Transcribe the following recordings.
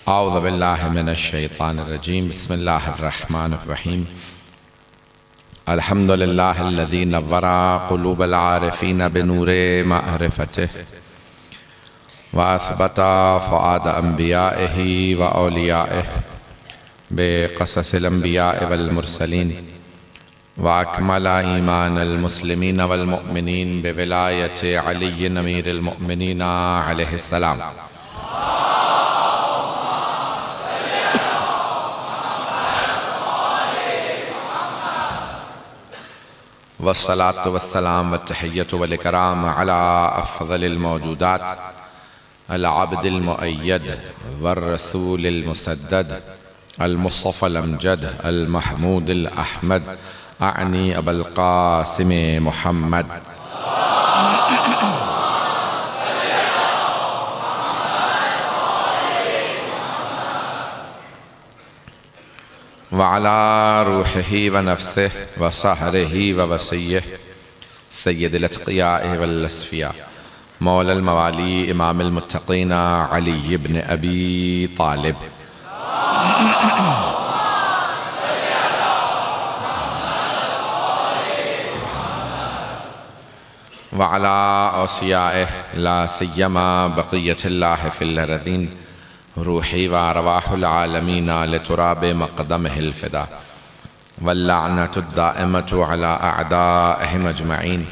औज़ु बिल्लाहि मिनश्शैतानिर्रजीम बिस्मिल्लाहिर्रहमानिर्रहीम अल्हम्दुलिल्लाहिल्लज़ी नव्वरा क़ुलूबल आरिफ़ीन बिनूरे मअरिफ़तिहि व असबता फ़ुआद अंबियाइहि व औलियाइहि बिक़ससिल अंबियाइ वल मुरसलीन व अकमला ईमानल मुस्लिमीन वल मुअमिनीन बिविलायति अली अमीरिल मुअमिनीन अलैहिस्सलाम। वस्सलातु वस्सलाम वत्तहिय्यतु वल इकराम अला अफ़ज़लिल मौजूदात अल अब्दिल मुअय्यद वर रसूलिल मुसद्दद अल मुस्तफ़ल अमजद अल महमूदिल अहमद अनी अबुल क़ासिम मुहम्मद व अला रूहिही व नफ्सिही व सहरिही व वसीयिही सय्यदिल अत्क़ियाए वल अस्फ़िया मौलल मवाली इमामिल मुत्तक़ीन अली इब्न अबी तालिब व अला औसियाइही ला सिय्यमा बक़िय्यतिल्लाहि फ़िल अर्ज़ीन रूही व अरवाहुल आलमीन लितुराब मक़दमिहिल फ़िदा वल्लअनतु दाइमतु अला अअदाइहिम अजमईन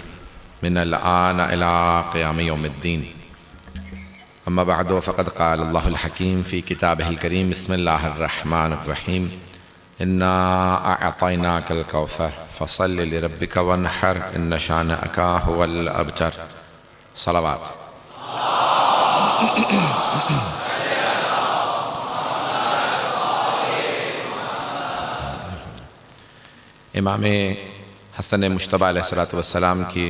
मिनल आन इला क़ियाम यौमिद्दीन। अम्मा बअदु फ़क़द क़ाल अल्लाहुल हकीम फ़ी किताबिहिल करीम बिस्मिल्लाहिर रहमानिर रहीम इन्ना अअतैनाकल कौसर फ़सल्लि लिरब्बिका वन्हर इन्न शानिअका हुवल अबतर। सलावत। इमाम हसन मुश्तबा अलैहिस्सलातु वस्सलाम की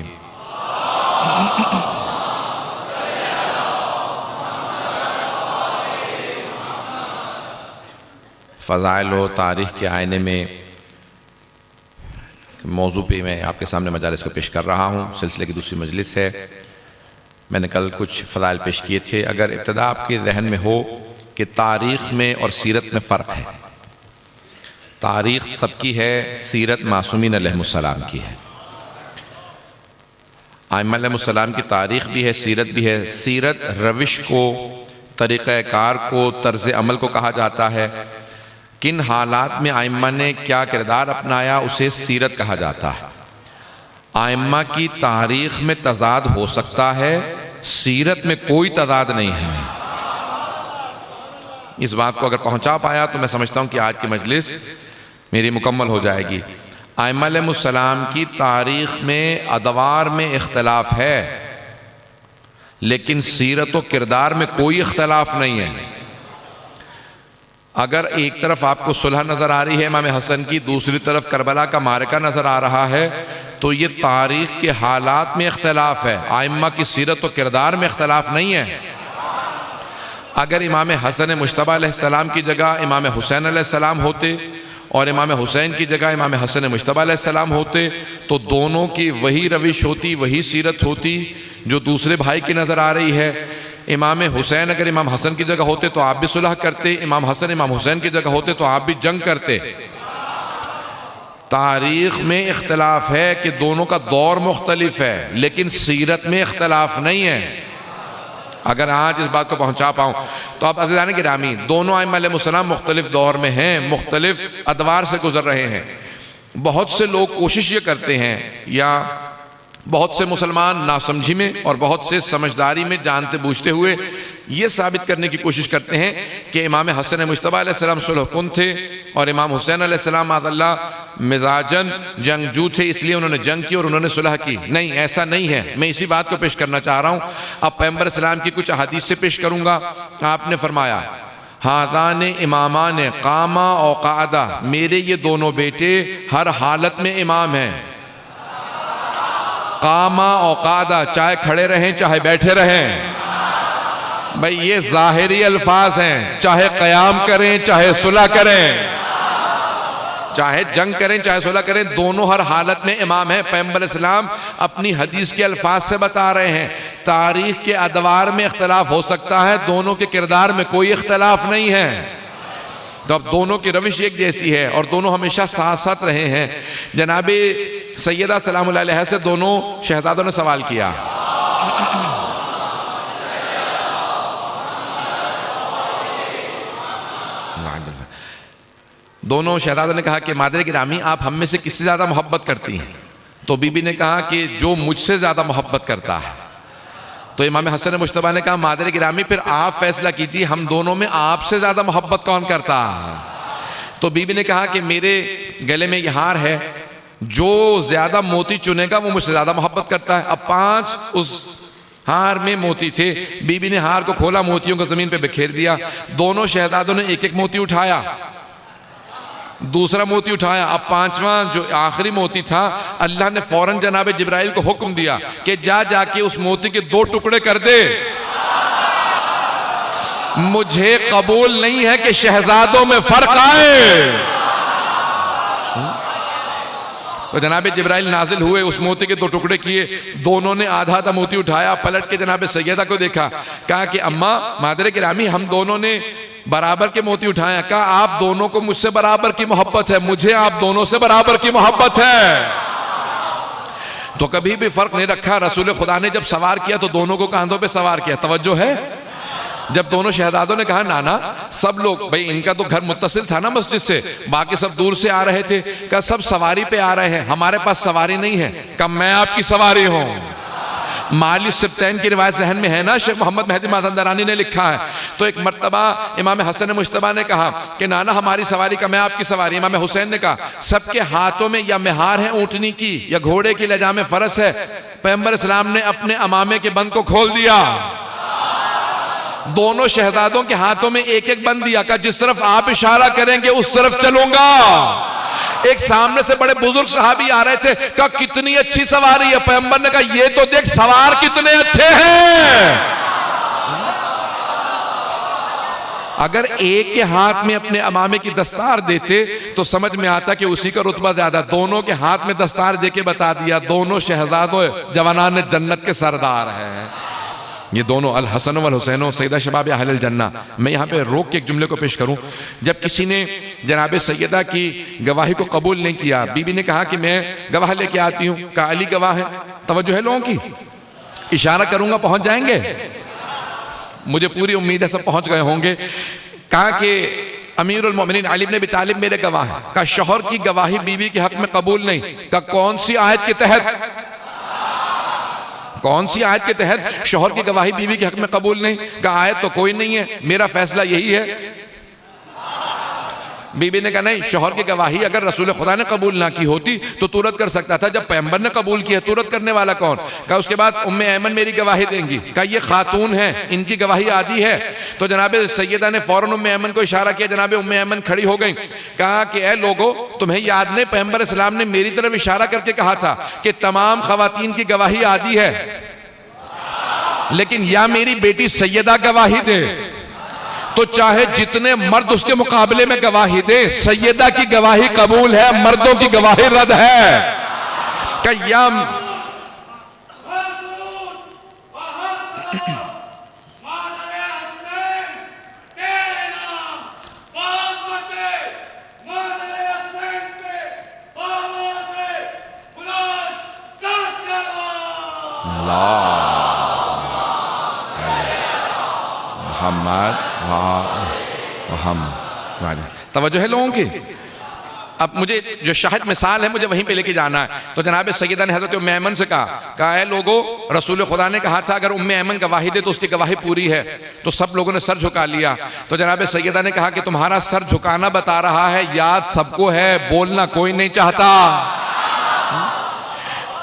फ़ज़ाइल व तारीख़ के आईने में मौजू पे मैं आपके सामने मजालिस को पेश कर रहा हूँ। सिलसिले की दूसरी मजलिस है। मैंने कल कुछ फ़ज़ाइल पेश किए थे। अगर इब्तिदा आपके जहन में हो कि तारीख़ में और सीरत में फ़र्क है, तारीख़ सबकी है, सीरत मासूमीन अलैहिमुस्सलाम की है। आइम्मा अलैहिमुस्सलाम की तारीख़ भी है, सीरत भी है। सीरत रविश को, तरीक़ाकार को, तर्ज़ अमल को कहा जाता है। किन हालात में आइम्मा ने क्या किरदार अपनाया उसे सीरत कहा जाता है। आइम्मा की तारीख़ में तज़ाद हो सकता है, सीरत में कोई तज़ाद नहीं है। इस बात को अगर पहुँचा पाया तो मैं समझता हूँ कि आज की मजलिस मेरी मुकम्मल हो जाएगी। आइम्मा अलैहिमुस्सलाम की तारीख़ में अदवार में इख्तलाफ है, लेकिन सीरत व किरदार में कोई इख्तलाफ नहीं है। अगर एक तरफ आपको सुलह नज़र आ रही है इमाम हसन की, दूसरी तरफ करबला का मारका नज़र आ रहा है, तो ये तारीख़ के हालात में इख्तलाफ है, आइम्मा की सीरत व किरदार में इख्तलाफ नहीं है। अगर इमाम हसन मुश्तबा अलैहिस्सलाम की जगह इमाम हुसैन अलैहिस्सलाम होते और इमाम हुसैन की जगह इमाम हसन मुश्तबा अलैहिस्सलाम होते तो दोनों की वही रविश होती, वही सीरत होती जो दूसरे भाई की नज़र आ रही है। इमाम हुसैन अगर इमाम हसन की जगह होते तो आप भी सुलह करते, इमाम हसन इमाम हुसैन की जगह होते तो आप भी जंग करते। तारीख़ में इख्तलाफ है कि दोनों का दौर मुख्तलिफ है, लेकिन सीरत में इख्तलाफ नहीं है। अगर आज इस बात को पहुंचा पाऊं तो आप अज़ीज़ान गिरामी, दोनों आइम्मा अलैहिमुस्सलाम मुख्तलिफ दौर में हैं, मुख्तलिफ अदवार से गुजर रहे हैं। बहुत से लोग कोशिश ये करते हैं, या बहुत से मुसलमान नासमझी में और बहुत से समझदारी में जानते बूझते हुए ये साबित करने की कोशिश करते हैं कि इमाम हसन मुश्तबा अलैहिस्सलाम सुलहकुन थे और इमाम हुसैन अलैहिस्सलाम माज़अल्लाह मिजाजन जंगजू थे, इसलिए उन्होंने जंग की और उन्होंने सुलह की। नहीं, ऐसा नहीं है। मैं इसी बात को पेश करना चाह रहा हूँ। अब पैगंबर इस्लाम की कुछ हदीस से पेश करूँगा। आपने फरमाया, हादान इमामान कामा और कादा, मेरे ये दोनों बेटे हर हालत में इमाम हैं। कामा और कादा, चाहे खड़े रहें चाहे बैठे रहें। भाई ये ज़ाहिरी अल्फाज हैं, चाहे क़याम करें चाहे सुलह करें, चाहे जंग करें चाहे सुलह करें, दोनों हर हालत में इमाम है। पैगंबर इस्लाम अपनी हदीस के अल्फाज से बता रहे हैं। तारीख के अदवार में इख्तलाफ हो सकता है, दोनों के किरदार में कोई इख्तलाफ नहीं है। तो अब दोनों की रविश एक जैसी है और दोनों हमेशा साथ साथ रहे हैं। जनाब सैयदा सलामुल्लाह अलैहा से दोनों शहजादों ने सवाल किया। दोनों शहजादों ने कहा कि मादरे गिरामी, आप हम में से किससे ज्यादा मोहब्बत करती हैं? तो बीबी ने कहा कि जो मुझसे ज्यादा मोहब्बत करता है। तो इमाम हसन मुश्तबा ने कहा मादरे गिरामी, फिर आप फैसला कीजिए, हम दोनों में आपसे ज्यादा मोहब्बत कौन करता है? तो बीबी ने कहा कि मेरे गले में ये हार है, जो ज्यादा मोती चुनेगा वो मुझसे ज्यादा मोहब्बत करता है। अब 5 उस हार में मोती थे। बीबी ने हार को खोला, मोतियों को जमीन पे बिखेर दिया। दोनों शहजादों ने एक एक मोती उठाया, दूसरा मोती उठाया। अब 5वां जो आखिरी मोती था, अल्लाह ने फौरन जनाब जिब्राइल को हुक्म दिया कि जाके उस मोती के 2 टुकड़े कर दे। मुझे कबूल नहीं है कि शहजादों में फर्क आए। तो जनाब जिब्राइल नाजिल हुए, उस मोती के 2 टुकड़े किए। दोनों ने आधा आधा मोती उठाया, पलट के जनाब सैयदा को देखा, कहा कि अम्मा मादरे गिरामी, हम दोनों ने बराबर के मोती उठाया। कहा आप दोनों को मुझसे बराबर की मोहब्बत है, मुझे आप दोनों से बराबर की मोहब्बत है। तो कभी भी फर्क नहीं रखा। रसूल खुदा ने जब सवार किया तो दोनों को कांधों पे सवार किया। तवज्जो है? जब दोनों शहजादों ने कहा नाना, सब लोग, भाई इनका तो घर मुत्तसिल था ना मस्जिद से, बाकी सब दूर से आ रहे थे, कहा सब सवारी पे आ रहे हैं, हमारे पास सवारी नहीं है। कहा मैं आपकी सवारी हूं। माली सिब्तैन की रिवायत जहन में है ना, शेख मोहम्मद मेहदी माज़ंदारानी ने लिखा है। तो एक मर्तबा इमाम हसन मुश्तबा ने कहा कि नाना हमारी सवारी का, मैं आपकी सवारी। इमाम हुसैन ने कहा सबके हाथों में या मेहार है ऊंटनी की या घोड़े की लजामे फरस है। पैगंबर इस्लाम ने अपने अमामे के बंद को खोल दिया, दोनों शहजादों के हाथों में एक एक बंद दिया। कहा जिस तरफ आप इशारा करेंगे उस तरफ चलूंगा। एक सामने से बड़े बुजुर्ग सहाबी आ रहे थे, कहा कितनी अच्छी सवारी है। पैगंबर ने कहा ये तो देख सवार कितने अच्छे हैं। अगर एक के हाथ में अपने अमामे की दस्तार देते तो समझ में आता कि उसी का रुतबा ज्यादा। दोनों के हाथ में दस्तार देके बता दिया दोनों शहजादों जवानान जन्नत के सरदार हैं। ये दोनों अल हसन वल हुसैन सैयदा शबाब अहल जन्ना। मैं यहाँ पे रोक के एक जुमले को पेश करूँ। जब किसी ने जनाब सैयदा की गवाही को कबूल नहीं किया, बीबी ने कहा कि मैं गवाह लेके आती हूँ। कहा अली गवाह है। तवज्जो है लोगों की? इशारा करूंगा पहुंच जाएंगे, मुझे पूरी उम्मीद है सब पहुंच गए होंगे। कहा कि अमीरुल मोमिनीन अली इब्न अबी तालिब मेरे गवाह हैं। कहा शौहर की गवाही बीवी के हक में कबूल नहीं। कहा कौन सी आयत के तहत, कौन सी आयत के तहत शौहर की गवाही बीवी के हक में कबूल नहीं? कहा आयत तो कोई नहीं है, मेरा फैसला यही है। बीबी ने कहा नहीं, शौहर की गवाही अगर रसूल खुदा ने कबूल ना की होती तो तुरंत कर सकता था, जब पैगंबर ने कबूल किया तुरंत करने वाला कौन? कहा उसके बाद उम्मे ऐमन मेरी गवाही देंगी। कहा ये खातून है, इनकी गवाही आदि है। तो जनाब सैयदा ने फौरन उम्मे ऐमन को इशारा किया, जनाब उम्मे ऐमन खड़ी हो गई। कहा कि ए लोगो, तुम्हें याद नहीं पैगंबर इस्लाम ने मेरी तरफ इशारा करके कहा था कि तमाम खवातीन की गवाही आदि है, लेकिन या मेरी बेटी सैयदा गवाही दे तो चाहे जितने मर्द उसके मुकाबले में गवाही दे, सैयदा की गवाही कबूल है, मर्दों की गवाही रद्द है। कयाम तवज्जो है लोगों की? अब मुझे जो शाहिद मिसाल है मुझे वहीं पे लेके जाना है। तो जनाब सैयदा ने हजरत उम्मे ऐमन से कहा है लोगो, रसूल खुदा ने कहा था अगर उम्मे ऐमन गवाही दे तो उसकी गवाही पूरी है। तो सब लोगों ने सर झुका लिया। तो जनाब सैयदा ने कहा कि तुम्हारा सर झुकाना बता रहा है, याद सबको है, बोलना कोई नहीं चाहता।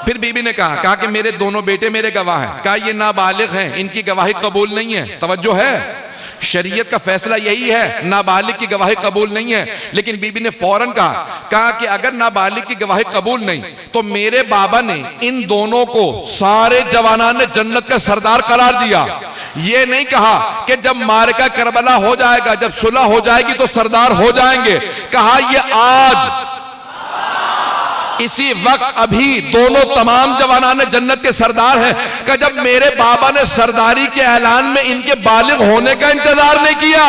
फिर बीबी ने कहा कि मेरे दोनों बेटे मेरे गवाह हैं। कहा ये नाबालिग हैं, इनकी गवाही कबूल नहीं है। तवज्जो है, शरीयत का फैसला यही है, नाबालिग की गवाही कबूल नहीं है। लेकिन बीबी ने फौरन कहा कि अगर नाबालिग की गवाही कबूल नहीं तो मेरे बाबा ने इन दोनों को सारे जवानान ने जन्नत का सरदार करार दिया। ये नहीं कहा कि जब मारका करबला हो जाएगा, जब सुलह हो जाएगी तो सरदार हो जाएंगे। कहा ये आज इसी वक्त अभी दोनों तमाम जवानान जन्नत के सरदार हैं कि जब मेरे बाबा ने सरदारी के ऐलान में इनके बालिग होने का इंतजार नहीं किया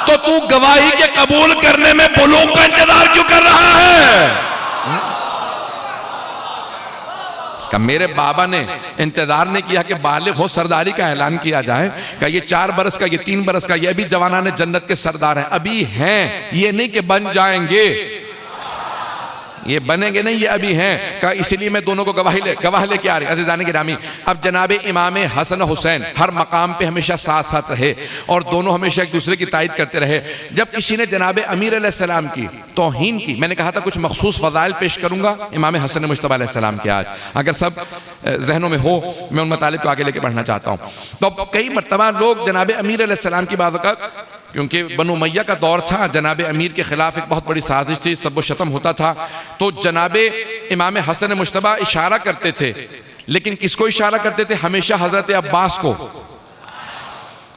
तो तू गवाही के कबूल करने में बुलूग का इंतजार क्यों कर रहा है? कि मेरे बाबा ने इंतजार नहीं किया कि बालिग हो, सरदारी का ऐलान किया जाए कि ये 4 बरस का, ये 3 बरस का, ये भी जवानान जन्नत के सरदार हैं, अभी हैं, ये नहीं कि बन जाएंगे, ये बनेंगे नहीं, ये अभी हैं। का इसलिए मैं दोनों को गवाह लेके आ रही। अज़ीज़ान गिरामी, अब जनाब इमाम हसन हुसैन हर मकाम पे हमेशा साथ साथ रहे और दोनों हमेशा एक दूसरे की तायद करते रहे। जब किसी ने जनाब अमीर अलैहिस्सलाम की तौहीन की, मैंने कहा था कुछ मखसूस फ़ज़ाइल पेश करूंगा इमाम हसन मुज्तबा अलैहिस्सलाम के, आज अगर सब जहनों में हो मैं उन मतालिब को आगे लेके बढ़ना चाहता हूँ। तो कई मरतबा लोग जनाब अमीर अलैहिस्सलाम की बात कर, क्योंकि बनु उमय्या का दौर था, जनाब अमीर के खिलाफ एक बहुत बड़ी साजिश थी, सब शतम होता था, तो जनाब इमाम हसन मुज्तबा इशारा करते थे, लेकिन किसको इशारा करते थे? हमेशा हजरत अब्बास को।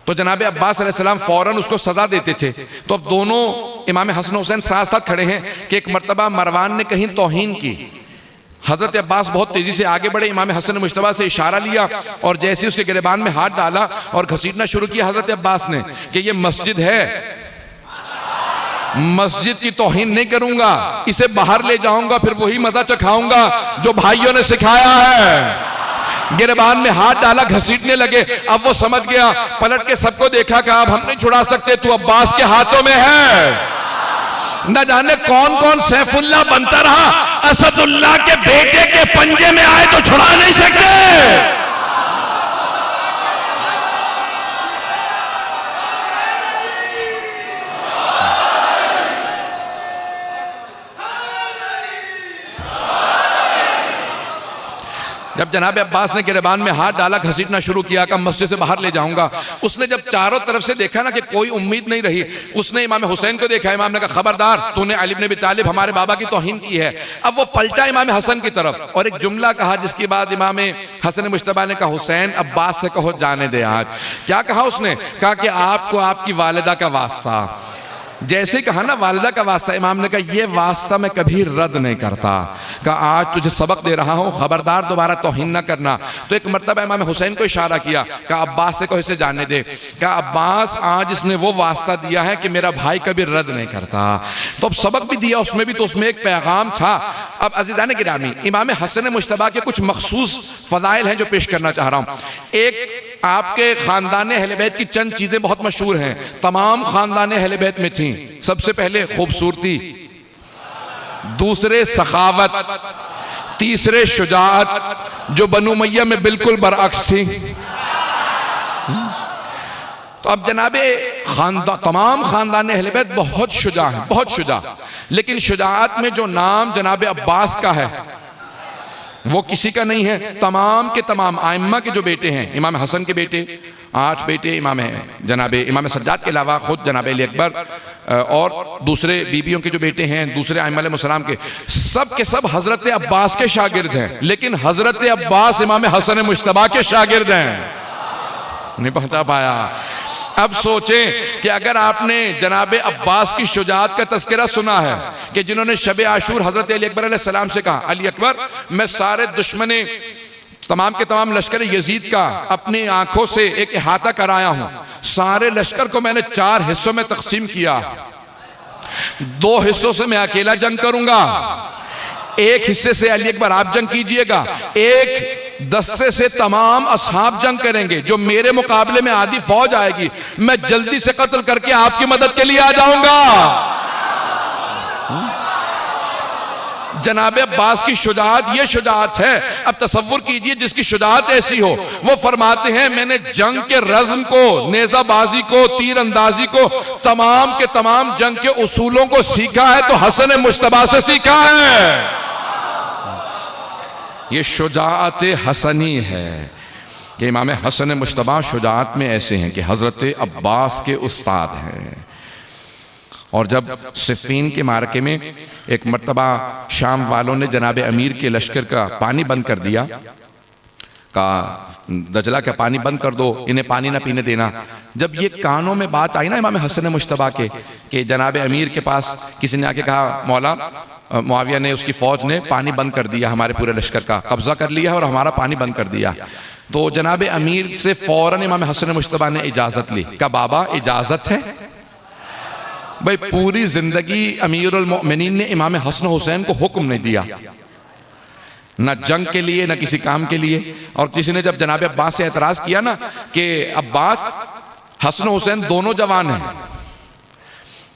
तो जनाब अब्बास अलैहिस्सलाम फौरन उसको सजा देते थे। तो अब दोनों इमाम हसन हुसैन साथ साथ खड़े हैं कि एक मरतबा मरवान ने कहीं तौहीन की, हजरत अब्बास बहुत तेजी से आगे बढ़े, इमाम हसन मुज्तबा से इशारा लिया और जैसे उसके गिरबान में हाथ डाला और घसीटना शुरू किया हजरत अब्बास ने कि ये मस्जिद है, मस्जिद की तौहीन नहीं करूंगा, इसे बाहर ले जाऊंगा, फिर वही मजा चखाऊंगा जो भाइयों ने सिखाया है। गिरबान में हाथ डाला, घसीटने लगे। अब वो समझ गया, पलट के सबको देखा कि अब हम नहीं छुड़ा सकते, तू अब्बास के हाथों में है। न जाने कौन कौन सैफुल्लाह बनता रहा, असदुल्लाह के बेटे के पंजे में आए तो छुड़ा नहीं सकते। जब जनाब अब्बास ने गिरबान में हाथ डाला, घसीटना शुरू किया कि मस्जिद से बाहर ले जाऊंगा, उसने जब चारों तरफ से देखा ना कि कोई उम्मीद नहीं रही, उसने इमाम हुसैन को देखा। इमाम ने कहा, खबरदार, तूने अली इब्न अबी तालिब हमारे बाबा की तौहीन की है। अब वो पलटा इमाम हसन की तरफ और एक जुमला कहा, जिसके बाद इमाम हसन मुज्तबा ने कहा, हुसैन अब्बास से कहो जाने दे। आज क्या कहा उसने? कहा कि आपको आपकी वालिदा का वास्ता। जैसे कहा ना वालिदा का वास्ता, इमाम ने कहा ये वास्ता मैं कभी रद्द नहीं करता, कहा आज तुझे सबक दे रहा हूं, खबरदार दोबारा तौहीन न करना। तो एक मरतबा इमाम हुसैन को इशारा किया, कहा अब्बास से कहो इसे जाने दे। कहा अब्बास, आज इसने वो वास्ता दिया है कि मेरा भाई कभी रद्द नहीं करता। तो अब सबक भी दिया उसमें भी, तो उसमें एक पैगाम था। अब अज़ीज़ान गिरामी, इमाम हसन मुज्तबा के कुछ मखसूस फ़ज़ाइल हैं जो पेश करना चाह रहा हूं। एक, आपके खानदान अहले बैत की चंद चीजें बहुत मशहूर हैं, तमाम खानदान अहले बैत में थी। सबसे पहले खूबसूरती, दूसरे सखावत, तीसरे शुजाअत, जो बनु उमय्या में बिल्कुल बरअक्स थी। तो अब जनाबे तमाम खानदान अहले बैत बहुत शुजा हैं, बहुत शुजा, लेकिन शुजाअत में जो नाम जनाब अब्बास का है वो किसी का नहीं है। तमाम के तमाम आइम्मा के जो बेटे हैं, इमाम हसन के बेटे 8 बेटे, इमाम सज्जाद के अलावा खुद जनाब अली अकबर और दूसरे बीबियों के जो बेटे हैं, दूसरे आइम्मा अलैहिस्सलाम के सब हजरत अब्बास के शागिर्द हैं, लेकिन हजरत अब्बास इमाम हसन मुज्तबा के शागिर्द हैं। नहीं पहुंचा पाया। अब सोचें कि अगर आपने जनाब अब्बास की शुजाअत का तज़किरा सुना है कि जिन्होंने शब आशूर हजरत अली अकबर अलैहिस्सलाम से कहा, अली अकबर, मैं सारे दुश्मने तमाम के तमाम लश्कर यजीद का अपनी आंखों से एक इहाता कराया हूं, सारे लश्कर को मैंने 4 हिस्सों में तकसीम किया, 2 हिस्सों से मैं अकेला जंग करूंगा, एक हिस्से से अली अकबर आप जंग कीजिएगा, एक दस्ते से तमाम असहाब जंग करेंगे, जो मेरे मुकाबले में आधी फौज आएगी मैं जल्दी से कत्ल करके आपकी मदद के लिए आ जाऊंगा। जनाब अब्बास की शुजाअत ये शुजाअत है। अब तसव्वुर कीजिए जिसकी शुजाअत ऐसी हो, वो फरमाते हैं मैंने जंग के रज़्म को, नेज़ाबाजी को, तीर अंदाजी को, तमाम के तमाम जंग के उसूलों को सीखा है तो हसन मुज्तबा से सीखा है। ये शुजाअत हसनी है कि इमाम हसन मुज्तबा शुजाअत में ऐसे हैं कि हजरत अब्बास के उस्ताद हैं। और जब सिफ़ीन के मार्के में एक मर्तबा शाम वालों ने जनाब अमीर के लश्कर का पानी बंद कर दिया, का दजला का पानी बंद कर दो, इन्हें पानी ना पीने देना। जब ये कानों में बात आई ना इमाम हसन मुश्तबा के कि जनाब अमीर के पास किसी ने आके कहा मौला मुआविया ने उसकी फौज ने पानी बंद कर दिया, हमारे पूरे लश्कर का कब्जा कर लिया और हमारा पानी बंद कर दिया। तो जनाब अमीर से फौरन इमाम हसन मुश्तबा ने इजाजत ली। कहा बाबा इजाजत है? भाई पूरी जिंदगी अमीरुल मोमिनीन ने इमाम हसन हुसैन को हुक्म नहीं दिया, ना जंग के लिए ना किसी काम के लिए। और किसी ने जब जनाब अब्बास से एतराज किया ना कि अब्बास हसन हुसैन दोनों जवान हैं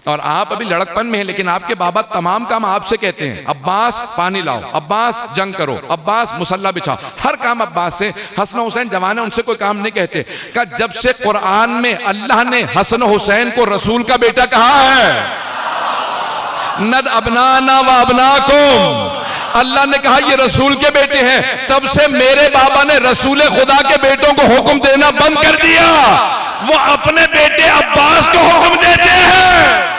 और आप अभी लड़कपन में हैं, लेकिन आपके बाबा तमाम काम आपसे कहते हैं, अब्बास पानी लाओ, अब्बास जंग करो, अब्बास मुसल्ला बिछाओ, हर काम अब्बास से। हसन हुसैन जवान है, उनसे कोई काम नहीं कहते। का जब से कुरान में अल्लाह ने हसन हुसैन को रसूल का बेटा कहा है, नद अबनाना व अबनाकुम, अल्लाह ने कहा ये रसूल के बेटे हैं, तब से मेरे बाबा ने रसूल खुदा के बेटों को हुक्म देना बंद कर दिया, वो अपने बेटे अब्बास को हुक्म देते हैं।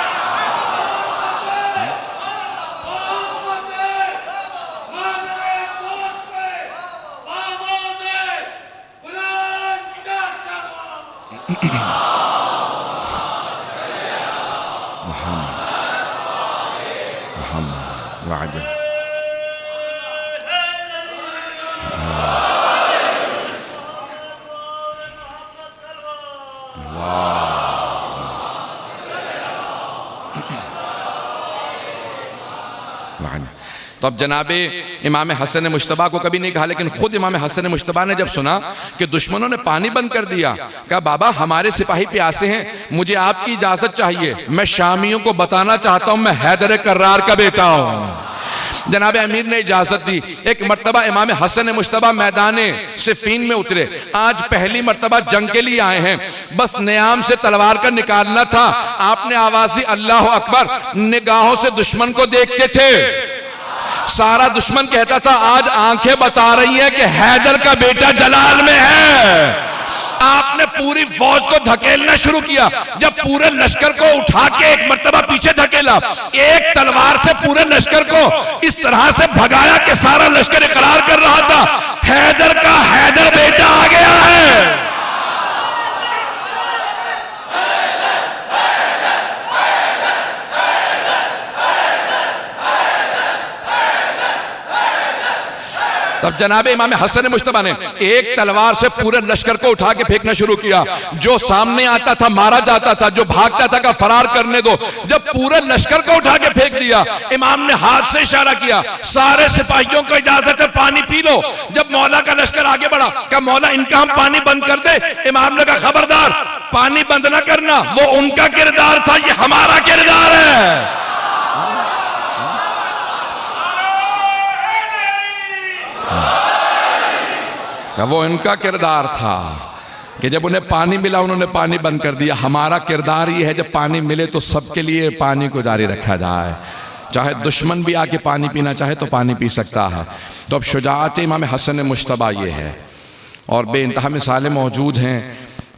तो अब जनाबे इमाम हसन मुश्तबा को कभी नहीं कहा, लेकिन खुद इमाम हसन मुश्तबा ने जब सुना कि दुश्मनों ने पानी बंद कर दिया, कहा बाबा हमारे सिपाही प्यासे हैं, मुझे आपकी इजाजत चाहिए, मैं शामियों को बताना चाहता हूं मैं हैदर कर्रार का बेटा हूं। जनाब अमीर ने इजाजत दी। एक मर्तबा इमाम हसन मुश्तबा मैदाने सिफीन में उतरे, आज पहली मर्तबा जंग के लिए आए हैं, बस नियाम से तलवार का निकालना था। आपने आवाज दी अल्लाह अकबर, निगाहों से दुश्मन को देखते थे, सारा दुश्मन कहता था आज आंखें बता रही हैं कि हैदर का बेटा जलाल में है। आपने पूरी फौज को धकेलना शुरू किया, जब पूरे लश्कर को उठा के एक मर्तबा पीछे धकेला, एक तलवार से पूरे लश्कर को इस तरह से भगाया कि सारा लश्कर इकरार कर रहा था हैदर का हैदर बेटा आ गया है। तब जनाबे इमाम हसन मुश्तबा ने एक तलवार से पूरे लश्कर को उठा के फेंकना शुरू किया, जो सामने आता था मारा जाता था, जो भागता था का फरार करने दो। जब पूरे लश्कर को उठा के फेंक दिया, इमाम ने हाथ से इशारा किया सारे सिपाहियों को इजाजत है पानी पी लो। जब मौला का लश्कर आगे बढ़ा, कहा मौला इनका हम पानी बंद कर दे। इमाम ने कहा खबरदार पानी बंद ना करना, वो उनका किरदार था, ये हमारा किरदार है। वो इनका किरदार था कि जब उन्हें पानी मिला उन्होंने पानी बंद कर दिया। हमारा किरदार ये है जब पानी मिले तो सबके लिए पानी को जारी रखा जाए, चाहे दुश्मन भी आके पानी पीना चाहे तो पानी पी सकता है। तो अब शुजाअत इमाम हसन मुश्तबा ये है, और बेइंतहा मिसालें मौजूद हैं,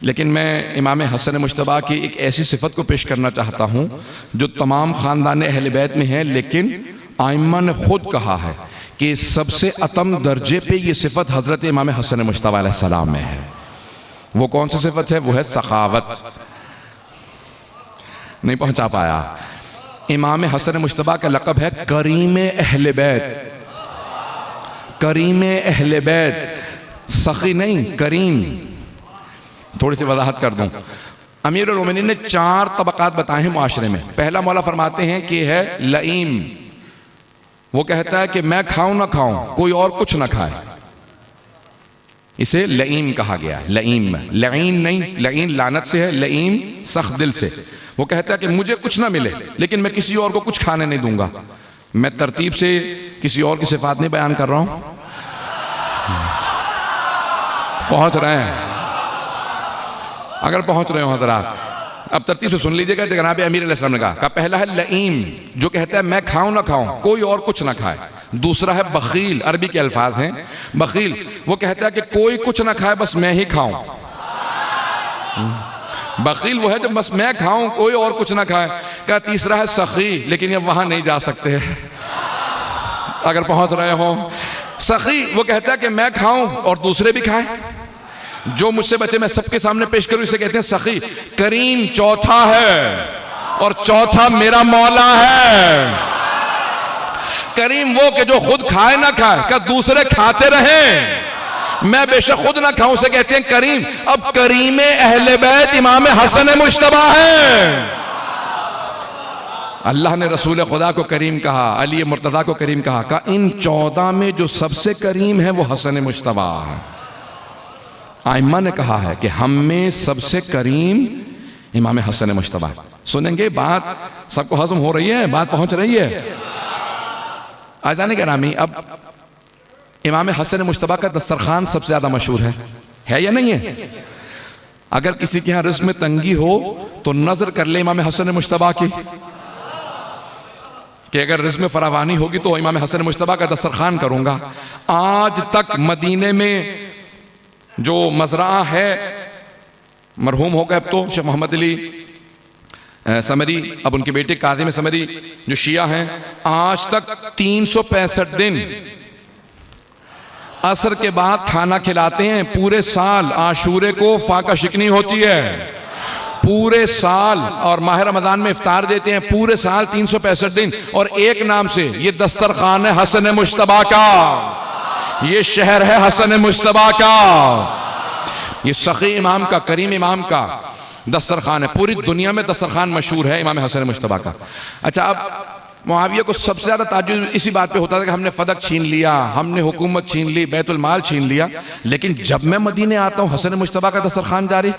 लेकिन मैं इमाम हसन मुश्तबा की एक ऐसी सिफत को पेश करना चाहता हूँ जो तमाम ख़ानदान अहले बैत में है, लेकिन आइम्मा ने खुद कहा है कि सबसे अतम दर्जे पे ये सिफत हजरत इमाम हसन मुश्तबा अलैहिस्सलाम में है। वो कौन सी सिफत है? वो है सखावत। नहीं पहुंचा पाया। इमाम हसन मुश्तबा का लक़ब है करीम अहले बैत। करीम अहले बैत, सखी नहीं करीम। थोड़ी सी वजाहत कर दूं, अमीरुल मोमिनीन ने 4 तबक़ात बताए हैं मुआशरे में। पहला मौला फरमाते हैं कि है लईम, वो कहता है कि मैं खाऊं ना खाऊं कोई और कुछ ना खाए, इसे लईम कहा गया। लईम, लईन नहीं, लईन लानत से है, लईम सख्त दिल से। वो कहता है कि मुझे कुछ ना मिले लेकिन मैं किसी और को कुछ खाने नहीं दूंगा। मैं तरतीब से किसी और की सिफात नहीं बयान कर रहा हूं, पहुंच रहे हैं? अगर पहुंच रहे हो हज़रात अब तरतीब से सुन लीजिएगा। जनाब अमीर अलैहिस्सलाम ने कहा पहला है लईम, जो कहता है मैं खाऊं ना खाऊं कोई और कुछ ना खाए। दूसरा है बखील, अरबी के अल्फाज हैं बखील, वो कहता है कि कोई कुछ ना खाए बस मैं ही खाऊं। बखील वो है जब बस मैं खाऊं कोई और कुछ ना खाए। क्या तीसरा है सखी, लेकिन ये वहां नहीं जा सकते अगर पहुंच रहे हो। सखी वो कहता है कि मैं खाऊं और दूसरे भी खाएं, जो मुझसे बचे मैं सबके सामने पेश करूं, इसे कहते हैं सखी। करीम चौथा है और चौथा मेरा मौला है। करीम वो कि जो खुद खाए ना खाए, क्या दूसरे खाते रहे, मैं बेशक खुद ना खाऊं, से कहते हैं करीम। अब करीम अहले बैत इमाम हसन मुश्तबा है। अल्लाह ने रसूल खुदा को करीम कहा, अली मुर्तदा को करीम कहा इन 14 में जो सबसे करीम है वो हसन मुश्तबा है। आइम्मा ने कहा है कि हम में सबसे करीम इमाम हसन मुश्तबा। सुनेंगे बात, सबको हजम हो रही है, बात पहुंच रही है। आज़ान गिरामी, अब इमाम हसन मुश्तबा का दस्तरखान सबसे ज्यादा मशहूर है या नहीं है? अगर किसी के यहां रिज़्क़ में तंगी हो तो नजर कर ले इमाम हसन मुश्तबा की, कि अगर रिज़्क़ में फरावानी होगी तो इमाम हसन मुश्तबा का दस्तरखान करूंगा। आज तक मदीने में जो मजरा है, मरहूम हो गए अब तो, शेख मोहम्मद अली समरी, अब उनके बेटे काज़िम समरी जो शिया हैं, आज तक 365 दिन असर के बाद खाना खिलाते हैं। पूरे साल आशूरे को फाका शिकनी होती है, पूरे साल, और माह रमजान में इफ्तार देते हैं। पूरे साल 365 दिन, और एक नाम से ये दस्तरखान है हसन मुश्तबा का, ये शहर है हसन मुश्तबा का, ये सखी इमाम का, करीम इमाम का दस्तरखान है। पूरी दुनिया में दस्तरखान मशहूर है इमाम हसन मुश्तबा का। अच्छा, अब मुआविया को सबसे ज्यादा ताज्जुब इसी बात पे होता था कि हमने फदक छीन लिया, हमने हुकूमत छीन ली, बैतुल माल छीन लिया। लेकिन जब मैं मदीने आता हूं हसन मुश्तबा का दस्तरखान जारी।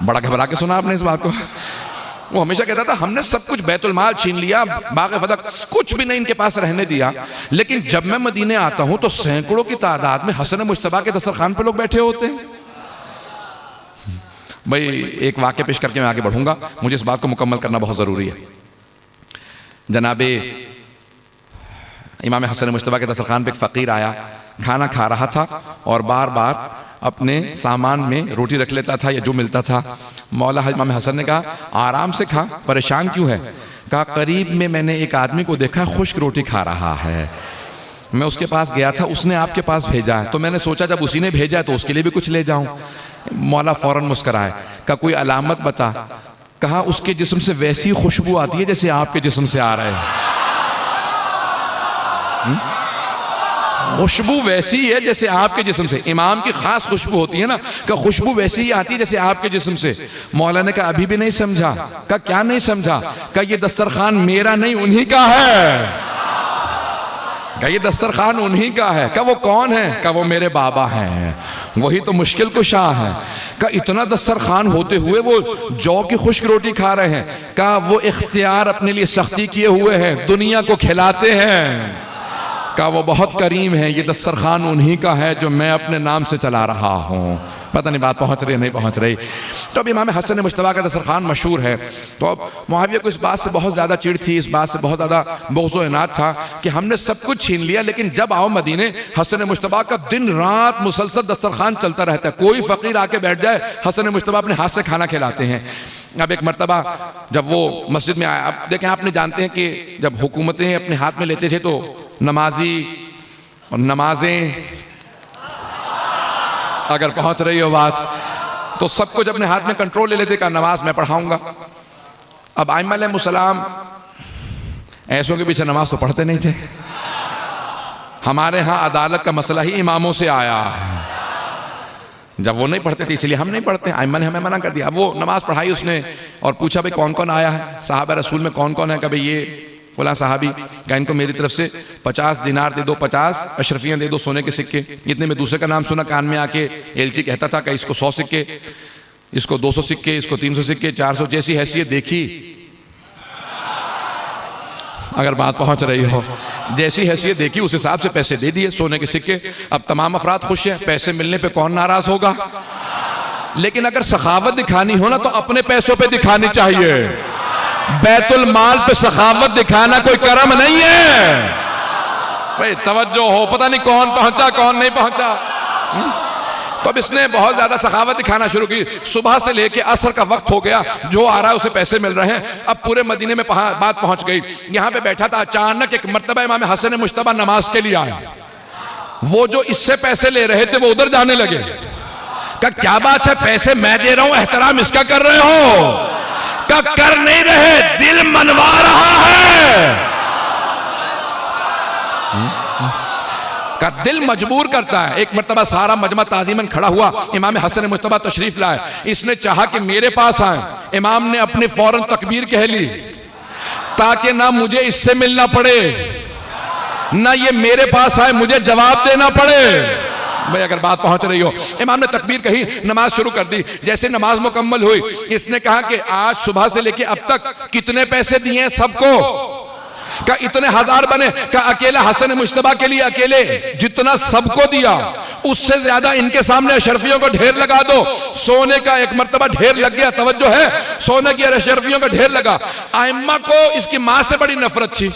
बड़ा घबरा के सुना आपने इस बात को। वो हमेशा कहता था हमने सब कुछ बैतुल माल छीन लिया, बाग़ फदक कुछ भी नहीं इनके पास रहने दिया। लेकिन जब मैं मदीने आता हूं तो सैकड़ों की तादाद में हसन मुश्तबा के दस्तरखान पे लोग बैठे होते हैं। भाई एक वाक़या पेश करके मैं आगे बढ़ूंगा, मुझे इस बात को मुकम्मल करना बहुत ज़रूरी है। जनाबे इमाम हसन मुश्तबा के दस्तरखान पे एक फ़कीर आया, खाना खा रहा था और बार बार अपने सामान में रोटी रख लेता था या जो मिलता था। मौला इमाम हसन ने कहा आराम से खा, परेशान क्यों है? कहा करीब में मैंने एक आदमी को देखा खुश्क रोटी खा रहा है, मैं उसके पास गया था, उसने आपके पास भेजा है, तो मैंने सोचा जब उसी ने भेजा है तो उसके लिए भी कुछ ले जाऊं। मौला फौरन मुस्कराए, कहा कोई अलामत बता। कहा उसके जिस्म से वैसी खुशबू आती है जैसे आपके जिस्म से आ रहे हैं। खुशबू वैसी है जैसे आपके जिस्म से, इमाम की खास खुशबू होती है ना, कि खुशबू वैसी ही आती है जैसे आपके जिस्म से। मौला ने कहा अभी भी नहीं समझा? कहा क्या नहीं समझा? कहा ये दस्तरखान मेरा नहीं उन्हीं का है। कहा ये दस्तरखान उन्हीं का है। कहा वो कौन है? कहा वो मेरे बाबा हैं, वही तो मुश्किल कुशा है। कहा इतना दस्तरखान होते हुए वो जौ की खुश्क रोटी खा रहे हैं। कहा वो इख्तियार अपने लिए सख्ती किए हुए हैं, दुनिया को खिलाते हैं। कहा वो बहुत करीम है, ये दस्तरखान उन्हीं का है जो मैं अपने नाम से चला रहा हूँ। पता नहीं बात पहुँच रही है नहीं पहुँच रही। तो अब इमाम हसन मुश्तबा का दस्तरखान मशहूर है। तो अब मुआविया को इस बात से बहुत ज़्यादा चिढ़ थी, इस बात से बहुत ज़्यादा बोझो इनात था कि हमने सब कुछ छीन लिया, लेकिन जब आओ मदीने हसन मुश्तबा का दिन रात मुसलसल दस्तरखान चलता रहता है। कोई फ़कीर आके बैठ जाए, हसन मुश्तबा अपने हाथ से खाना खिलाते हैं। अब एक मरतबा जब वो मस्जिद में आया, अब देखें आपने जानते हैं कि जब हुकूमतें अपने हाथ में लेते थे तो नमाजी और नमाजें, अगर पहुंच रही हो बात, तो सब कुछ अपने हाथ में कंट्रोल ले लेते, का नमाज मैं पढ़ाऊंगा। अब आइम्मा अलैहिमुस्सलाम ऐसों के पीछे नमाज तो पढ़ते नहीं थे। हमारे यहाँ अदालत का मसला ही इमामों से आया, जब वो नहीं पढ़ते थे इसलिए हम नहीं पढ़ते। आइम्मा ने हमें मना कर दिया। अब वो नमाज पढ़ाई उसने और पूछा भाई कौन कौन आया है, साहब रसूल में कौन कौन है? कभी ये फला साहबी, का इनको मेरी तरफ से 50 दिनार दे दो, 50 अशरफियाँ दे दो सोने के सिक्के। इतने में दूसरे का नाम सुना, कान में आके एलची कहता था कि इसको 100 सिक्के, इसको 200 सिक्के, इसको 300 सिक्के, 400, जैसी हैसियत देखी, अगर बात पहुंच रही हो, जैसी हैसियत देखी उस हिसाब से पैसे दे दिए, सोने के सिक्के। अब तमाम अफराद खुश हैं, पैसे मिलने पे कौन नाराज होगा? लेकिन अगर सखावत दिखानी हो ना तो अपने पैसों पे दिखानी चाहिए। बैतुल माल पे सखावत दिखाना कोई कर्म नहीं है। भाई तवज्जो हो, पता नहीं कौन पहुंचा कौन नहीं पहुंचा। तो अब इसने बहुत ज्यादा सखावत दिखाना शुरू की। सुबह से लेके असर का वक्त हो गया, जो आ रहा है उसे पैसे मिल रहे हैं। अब पूरे मदीने में बात पहुंच गई। यहां पे बैठा था, अचानक एक मर्तबा इमाम हसन मुश्तबा नमाज के लिए आया। वो जो इससे पैसे ले रहे थे वो उधर जाने लगे। का क्या बात है, पैसे मैं दे रहा हूं, एहतराम इसका कर रहे हो? का कर नहीं रहे, दिल मनवा रहा है। का दिल मजबूर करता है। एक मर्तबा सारा मजमा ताज़ीमन खड़ा हुआ, इमाम हसन मुश्तबा तशरीफ लाए। इसने चाहा कि मेरे पास आए। इमाम ने अपनी फौरन तकबीर कह ली, ताकि ना मुझे इससे मिलना पड़े, ना ये मेरे पास आए मुझे जवाब देना पड़े। भाई अगर बात पहुंच रही हो, इमाम ने तकबीर कही, नमाज शुरू कर दी। जैसे नमाज मुकम्मल हुई, इसने कहा कि आज सुबह से लेके अब तक कितने पैसे दिए हैं सबको? का इतने हजार बने। का अकेला हसन मुश्तबा के लिए अकेले जितना सबको दिया, उससे ज्यादा इनके सामने अशरफियों को ढेर लगा दो। सोने का एक मर्तबा ढेर लग गया, तवज्जो है, सोने की अशरफियों का ढेर लगा। आइम्मा को इसकी मां से बड़ी नफरत थी,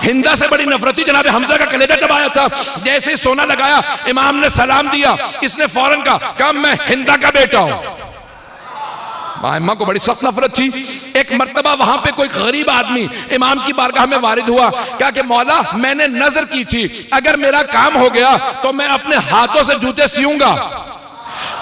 हिंदा से बड़ी नफरत थी। जनाब हमजा का कलेजा दबाया था। जैसे ही सोना लगाया, इमाम ने सलाम दिया, इसने फौरन कहा मैं हिंदा का बेटा हूं। इमाम को बड़ी सख्त नफरत थी। एक मर्तबा वहां पे कोई गरीब आदमी इमाम की बारगाह में वारिद हुआ, क्या कि मौला मैंने नजर की थी अगर मेरा काम हो गया तो मैं अपने हाथों से जूते सियूंगा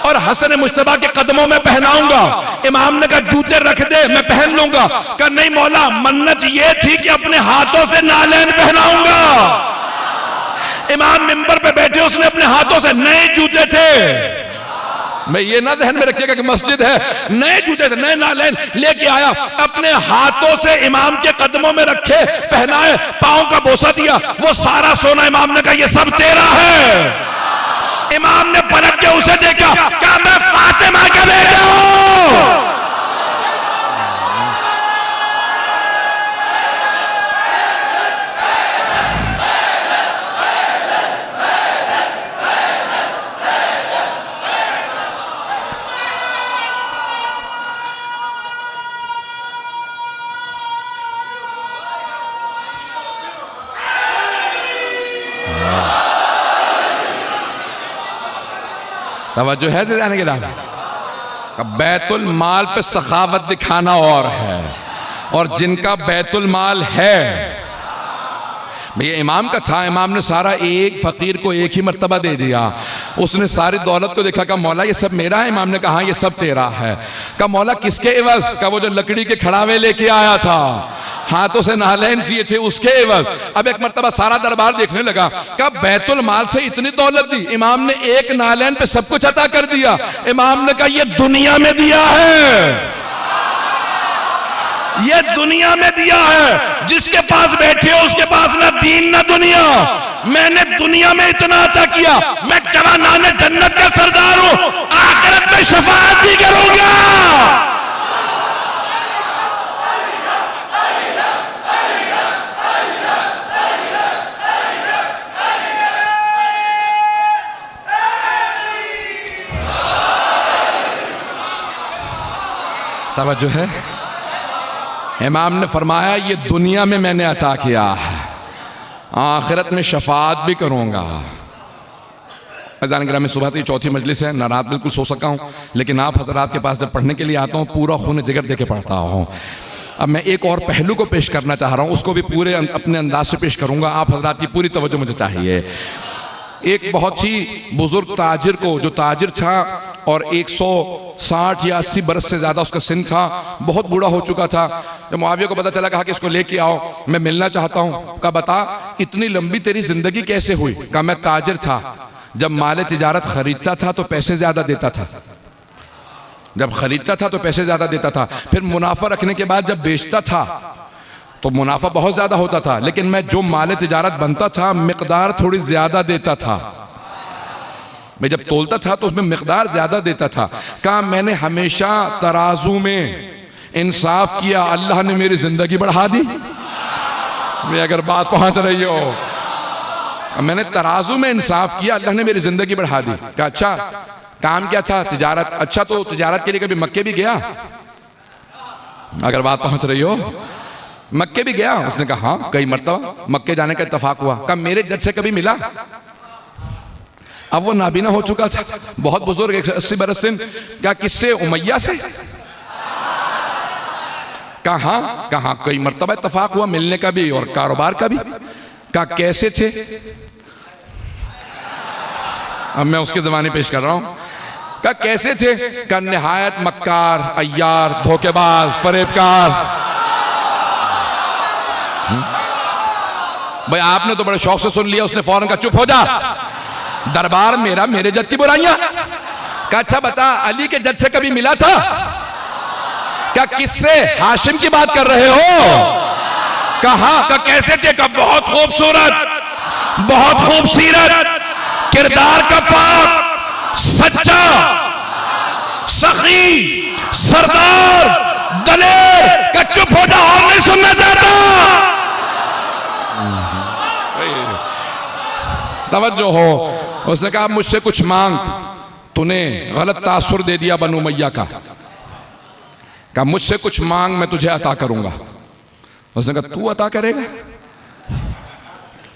और हसन मुश्तबा के कदमों में पहनाऊंगा। इमाम ने कहा जूते रख दे, मैं पहन लूंगा। कहा नहीं मौला, मन्नत ये थी कि अपने हाथों से नालैन पहनाऊंगा। इमाम मिंबर पे बैठे, उसने अपने हाथों से नए जूते थे। मैं ये ना ध्यान में रखिएगा कि मस्जिद है, नए जूते थे, नए नालैन लेके आया, अपने हाथों से इमाम के कदमों में रखे, पहनाए, पांव का बोसा दिया। वो सारा सोना इमाम ने कहा ये सब तेरा है। इमाम ने पलट के उसे देखा, कहा मैं फातिमा का बेटा हूं। तवज्जो है जाने के नाम। बैतुल माल पे सखावत दिखाना और है, और जिनका बैतुल माल है, भैया इमाम का था, इमाम ने सारा एक फकीर को एक ही मर्तबा दे दिया। उसने सारी दौलत को देखा, कहा मौला ये सब मेरा है। इमाम ने कहा ये सब तेरा है। कहा मौला किसके एवज? का वो जो लकड़ी के खड़ावे लेके आया था, हाथों से नालैन सिए थे, उसके एवज। अब एक मर्तबा सारा दरबार देखने लगा, कहा बैतुल माल से इतनी दौलत दी, इमाम ने एक नालैन पे सब कुछ अता कर दिया। इमाम ने कहा ये दुनिया में दिया है, ये दुनिया में दिया है। जिसके पास बैठे हो उसके पास ना दीन ना दुनिया। मैंने दुनिया में इतना अता किया, मैं जवानाने जन्नत का सरदार हूं, आखिरत में शफाअत भी करूंगा। तवज्जो है। इमाम ने फरमाया ये दुनिया में मैंने अता किया है, आखिरत में शफाअत भी करूंगा। अज़ान-ए-गिराम में सुबह की चौथी मजलिस है, ना रात बिल्कुल सो सका हूँ, लेकिन आप हजरात के पास जब पढ़ने के लिए आता हूँ पूरा खून जिगर दे के पढ़ता हूँ। अब मैं एक और पहलू को पेश करना चाह रहा हूँ, उसको भी पूरे अपने अंदाज से पेश करूंगा। आप हजरात की पूरी तवज्जो मुझे चाहिए। एक बहुत ही बुजुर्ग ताजिर को, जो ताजिर था और 160 या 80 बरस से ज्यादा उसका सिन था, बहुत बूढ़ा हो चुका था। जब मुआविया को पता चला, कहा कि इसको लेके आओ, मैं मिलना चाहता हूँ। कहा बता इतनी लंबी तेरी जिंदगी कैसे हुई? कहा मैं ताजिर था, जब माल तिजारत खरीदता था तो पैसे ज्यादा देता था, जब खरीदता था तो पैसे ज्यादा देता था, फिर मुनाफा रखने के बाद जब बेचता था तो मुनाफा बहुत ज्यादा होता था, लेकिन मैं जो माल तिजारत बनता था मिकदार थोड़ी ज्यादा देता था। मैं जब तोलता था तो उसमें मिकदार ज्यादा देता था। कहा मैंने हमेशा तराजू में इंसाफ किया, अल्लाह ने मेरी जिंदगी बढ़ा दी। मैं अगर बात पहुंच रही हो, मैंने तराजू में इंसाफ किया, अल्लाह ने मेरी जिंदगी बढ़ा दी। कहा अच्छा काम क्या था? तिजारत। अच्छा तो तिजारत के लिए कभी मक्के भी गया? अगर बात पहुंच रही हो, मक्के भी गया? उसने कहा हाँ कई मर्तबा मक्के जाने का इत्तेफाक हुआ। कहा मेरे जज से कभी मिला? अब वो नाबीना हो चुका था, बहुत बुजुर्ग, 180 बरस से। क्या किससे? उमैया से। कहाँ कई मर्तबा इत्तफाक हुआ मिलने का भी और कारोबार का भी। क्या कैसे थे? अब मैं उसके जमाने पेश कर रहा हूं। क्या कैसे थे? क्या निहायत मक्कार, अय्यार, धोखेबाज, फरेबकार। भाई आपने तो बड़े शौक से सुन लिया, उसने फौरन का चुप हो जा, दरबार मेरा, मेरे जज की बुराइयां। क्या अच्छा बता, अली के जज से कभी मिला था? क्या किससे? हाशिम की बात कर रहे हो? कहा? का कैसे थे? का बहुत खूबसूरत, बहुत खूबसूरत, किरदार का पाक, सच्चा, सखी, सरदार, दलेर। का चुप हो जा, और नहीं सुनना चाहता। तवज्जो हो। उसने कहा मुझसे कुछ मांग, तूने गलत तासुर दे दिया बनु उमैया का। कहा मुझसे कुछ मांग, मैं तुझे अता करूंगा। उसने कहा तू अता करेगा?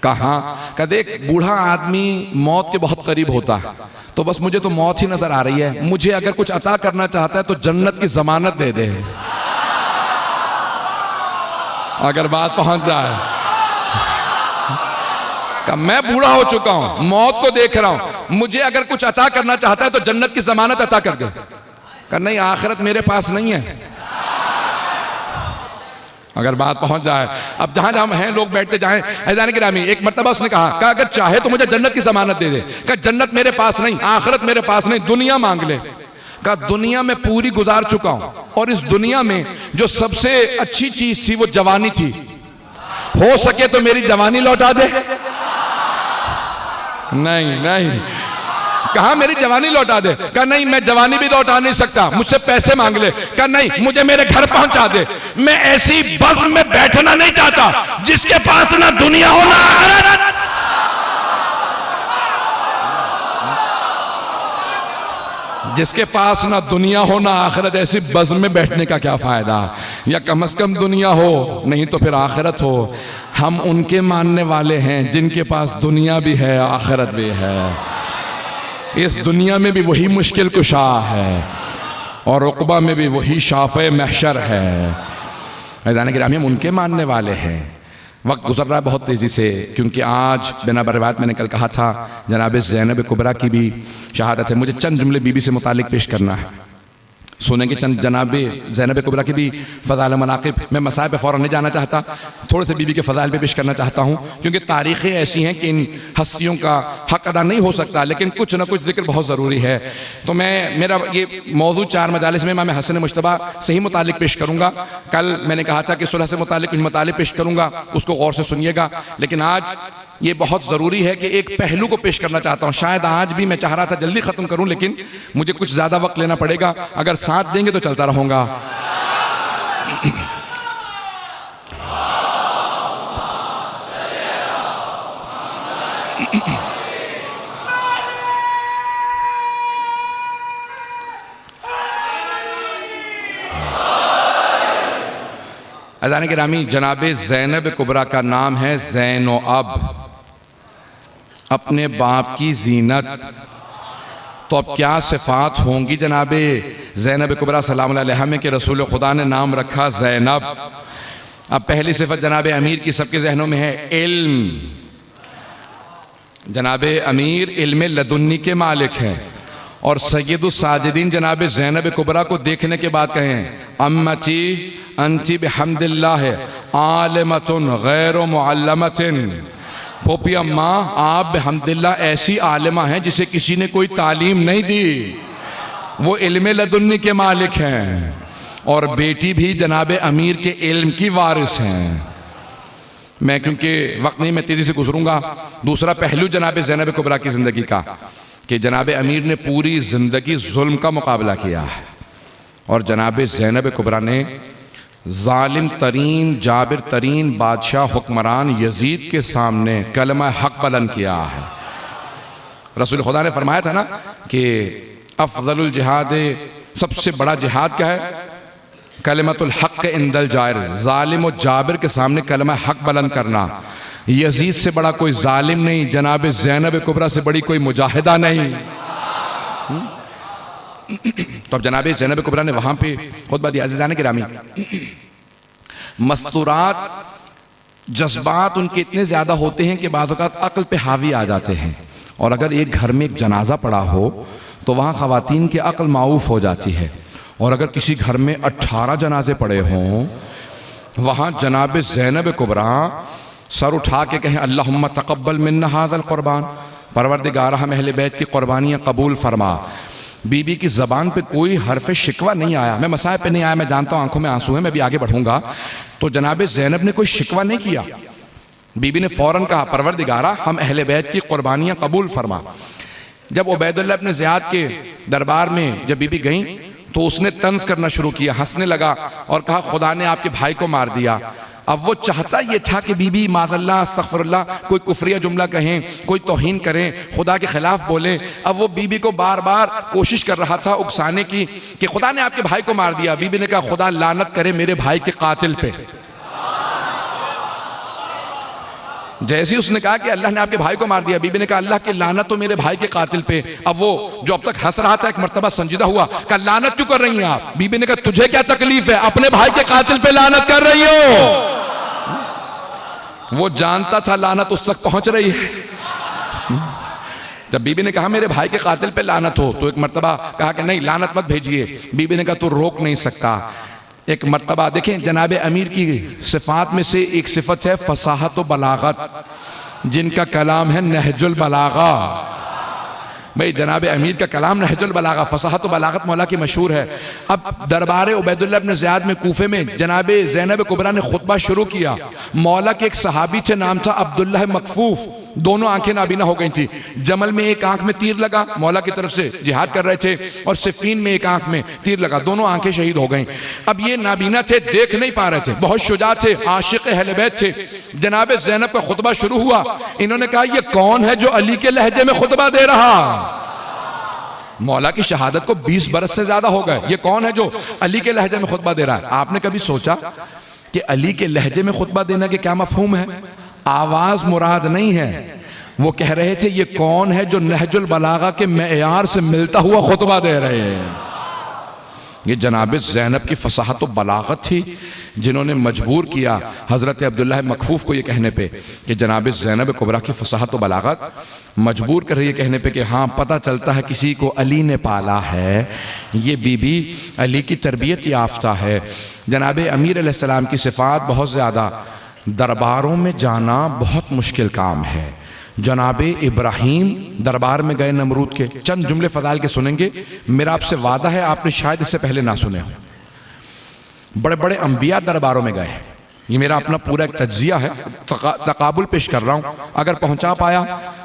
कहा देख, बूढ़ा आदमी मौत के बहुत करीब होता है, तो बस मुझे तो मौत ही नजर आ रही है। मुझे अगर कुछ अता करना चाहता है तो जन्नत की जमानत दे दे, अगर बात पहुंच जाए। मैं बूढ़ा हो चुका हूं, मौत को देख रहा हूं, मुझे अगर कुछ अता करना चाहता है तो जन्नत की जमानत अता कर दे। कहा नहीं, आखिरत मेरे पास नहीं है, अगर बात पहुंच जाए। अब जहां जहां हैं लोग बैठते जाएं। ऐज़ान गिरामी, एक मर्तबा उसने कहा अगर चाहे तो मुझे जन्नत की जमानत दे दे। कहा जन्नत मेरे पास नहीं, आखिरत मेरे पास नहीं, दुनिया मांग ले। कहा दुनिया में पूरी गुजार चुका हूं, और इस दुनिया में जो सबसे अच्छी चीज थी वो जवानी थी, हो सके तो मेरी जवानी लौटा दे। नहीं। कहा मेरी जवानी लौटा दे। कहा नहीं, मैं जवानी भी लौटा नहीं सकता, मुझसे पैसे मांग ले। कहा नहीं, मुझे मेरे घर पहुंचा दे। मैं ऐसी बज़्म में बैठना नहीं चाहता जिसके पास ना दुनिया हो ना आखिरत। जिसके पास ना दुनिया हो ना आखिरत, ऐसी बज़्म में बैठने का क्या फायदा? या कम से कम दुनिया हो, नहीं तो फिर आखिरत हो। हम उनके मानने वाले हैं जिनके पास दुनिया भी है, आखिरत भी है। इस दुनिया में भी वही मुश्किल कुशा है, और उक़बा में भी वही शाफ़े महशर है। ऐज़ान गिरामी, हम उनके मानने वाले हैं। वक्त गुजर रहा है बहुत तेज़ी से, क्योंकि आज बिना बर्बाद मैंने कल कहा था जनाब ज़ैनब कुबरा की भी शहादत है। मुझे चंद जुमले बीबी से मुतालिक पेश करना है, सुनेंगे चंद जनाब ज़ैनब कुबरा की भी फ़ज़ाइल मनाक़िब। मैं मसाइब पे फ़ौरन नहीं जाना चाहता, थोड़े से बीबी के फ़ज़ाइल पे पेश करना चाहता हूँ, क्योंकि तारीख़ें ऐसी हैं कि इन हस्तियों का हक़ अदा नहीं हो सकता, लेकिन कुछ ना कुछ जिक्र बहुत ज़रूरी है। तो मेरा ये मौजूद 4 मजालिस में इमाम हसन मुश्तबा से ही मुतालिक पेश करूँगा। कल मैंने कहा था कि सुलह से मुतालिक कुछ मुतालिक पेश करूँगा, उसको गौर से सुनिएगा। लेकिन आज ये बहुत ज़रूरी है कि एक पहलू को पेश करना चाहता हूँ। शायद आज भी मैं चाह रहा था जल्दी ख़त्म करूँ, लेकिन मुझे कुछ ज़्यादा वक्त लेना पड़ेगा। अगर साथ देंगे तो चलता रहूँगा। अज़ान गिरामी, जनाब ज़ैनब कुबरा का नाम है ज़ैनो अब, अपने बाप की जीनत। तो अब क्या सिफात होंगी जनाबे ज़ैनब कुबरा सलाम अलैहा में कि रसूल खुदा ने नाम रखा ज़ैनब। अब पहली सिफत जनाब अमीर की सबके जहनों में है इल्म। जनाब अमीर इल्म लदुन्नी के मालिक हैं, और सैयदुस साजिदीन जनाब ज़ैनब कुबरा को देखने के बाद कहें अम्मती अंती बिहम्दिल्लाह आलिमतुन गैर मुअल्लमतिन। पोपी अम्मा, आप बिहम्दिल्लाह ऐसी आलिमा हैं जिसे किसी ने कोई तालीम नहीं दी, वो इल्म लदुन्नी के मालिक हैं, और बेटी भी जनाब अमीर के इल्म की वारिस हैं। मैं क्योंकि वक्त नहीं, मैं तेज़ी से गुजरूंगा। दूसरा पहलू जनाब ज़ैनब कुबरा की ज़िंदगी का कि जनाब अमीर ने पूरी ज़िंदगी जुल्म का मुकाबला किया है, और जनाब ज़ैनब कुबरा ने जालिम तरीन जाबिर तरीन बादशाह हुक्मरान यजीद के सामने कलमा हक बुलंद किया है। रसूल खुदा ने फरमाया था ना कि अफजलुल जिहाद, सबसे बड़ा जिहाद क्या है? कलमतुल हक इंदल जायर, जालिम और जाबिर के सामने कलमा हक बुलंद करना। यजीद से बड़ा कोई जालिम नहीं, जनाब ज़ैनब कुबरा से बड़ी कोई मुजाहिदा नहीं। तो अब जनाब ज़ैनब कुबरा ने वहां पे खुतबा दिया। अज़ीज़ान गिरामी, मस्तूरात जज्बात उनके इतने ज्यादा होते हैं कि बाज़ औक़ात अक्ल पे हावी आ जाते हैं, और अगर एक घर में एक जनाजा पड़ा हो तो वहां ख़वातीन की अक्ल माऊफ हो जाती है, और अगर किसी घर में 18 जनाजे पड़े हों वहां जनाब ज़ैनब कुबरा सर उठा के कहें अल्लाहुम्मा तक़ब्बल मिन्ना हाज़ल क़ुरबान, परवरदिगार हम अहले बैत की क़ुरबानियाँ कबूल फरमा। बीबी की ज़बान पे कोई हरफ शिकवा नहीं आया। मैं मसाए पे नहीं आया, मैं जानता हूँ आंखों में आंसू है, मैं भी आगे बढ़ूंगा। तो जनाब ज़ैनब ने कोई शिकवा नहीं किया। बीबी ने फौरन कहा परवरदिगारा हम अहले बैत की क़ुरबानियाँ कबूल फरमा। जब उबैदुल्लाह इब्न ज़ियाद के दरबार में जब बीबी गई तो उसने तंज करना शुरू किया, हंसने लगा और कहा खुदा ने आपके भाई को मार दिया। अब वो चाहता ये था कि बीबी माज़अल्लाह अस्तग़फिरुल्लाह कोई कुफ्रिया जुमला कहें, कोई तौहीन करें, खुदा के खिलाफ बोले। अब वो बीबी को बार बार कोशिश कर रहा था उकसाने की कि खुदा ने आपके भाई को मार दिया। बीबी ने कहा खुदा लानत करे मेरे भाई के कातिल पे। जैसे ही उसने कहा कि अल्लाह ने आपके भाई को मार दिया, बीबी ने कहा अल्लाह की लानत तो मेरे भाई के कातिल पे। अब वो जो अब तक हंस रहा था एक मर्तबा संजीदा हुआ, कहा लानत क्यों कर रही हैं आप? बीबी ने कहा तुझे क्या तकलीफ है, अपने भाई के कातिल पे लानत कर रही हो। वो जानता था लानत उस तक पहुंच रही है। जब बीबी ने कहा मेरे भाई के कातिल पे लानत हो, तो एक मर्तबा कहा कि नहीं लानत मत भेजिए। बीबी ने कहा तू रोक नहीं सकता। एक मर्तबा देखें जनाब अमीर की सिफात में से एक सिफत है फसाहत व बलागत, जिनका कलाम है नहजुल बलागा। भाई जनाब अमीर का कलाम नहजुल बलागा, फसाहत व बलागत मौला की मशहूर है। अब दरबार उबैदुल्लाह इब्न ज़ियाद में कूफे में जनाब ज़ैनब कुबरा ने खुतबा शुरू किया। मौला के एक सहाबी थे, नाम था अब्दुल्लाह मकफूफ। दोनों आंखें नाबीना हो गई थी। जमल में एक आंख में तीर लगा, मौला की तरफ से जिहाद कर रहे थे, और सिफीन में एक आंख में तीर लगा, दोनों आंखें शहीद हो गईं। अब ये नाबीना थे, देख नहीं पा रहे थे, बहुत शुजा थे, आशिक अहले बैत थे। जनाब ज़ैनब का खुतबा शुरू हुआ। इन्होंने कहा ये कौन है जो अली के लहजे में खुतबा दे रहा? मौला की शहादत को 20 बरस से ज्यादा हो गए, ये कौन है जो अली के लहजे में खुतबा दे रहा है? आपने कभी सोचा कि अली के लहजे में खुतबा देने के क्या मफहूम है? आवाज मुराद नहीं है। वो कह रहे थे ये कौन है जो नहजुल बलागा के मेयार से मिलता हुआ खुतबा दे रहे हैं। ये जनाब ज़ैनब की फसाहत व बलागत थी जिन्होंने मजबूर किया हज़रत अब्दुल्लाह मकफूफ को ये कहने पे कि जनाब ज़ैनब कुबरा की फसाहत व बलागत मजबूर कर रही है कहने पे कि हाँ पता चलता है किसी को अली ने पाला है, ये बीबी अली की तरबियत याफ्ता है। जनाब अमीर अलैहिस्सलाम की सिफ़ात बहुत ज़्यादा, दरबारों में जाना बहुत मुश्किल काम है। जनाब इब्राहीम दरबार में गए नमरूद के, चंद जुमले फदाइल के सुनेंगे, मेरा आपसे वादा है आपने शायद इससे पहले ना सुने हो। बड़े बड़े अंबिया दरबारों में गए, ये मेरा अपना पूरा एक तज्जिया है, तकाबुल पेश कर रहा हूँ। अगर पहुंचा पाया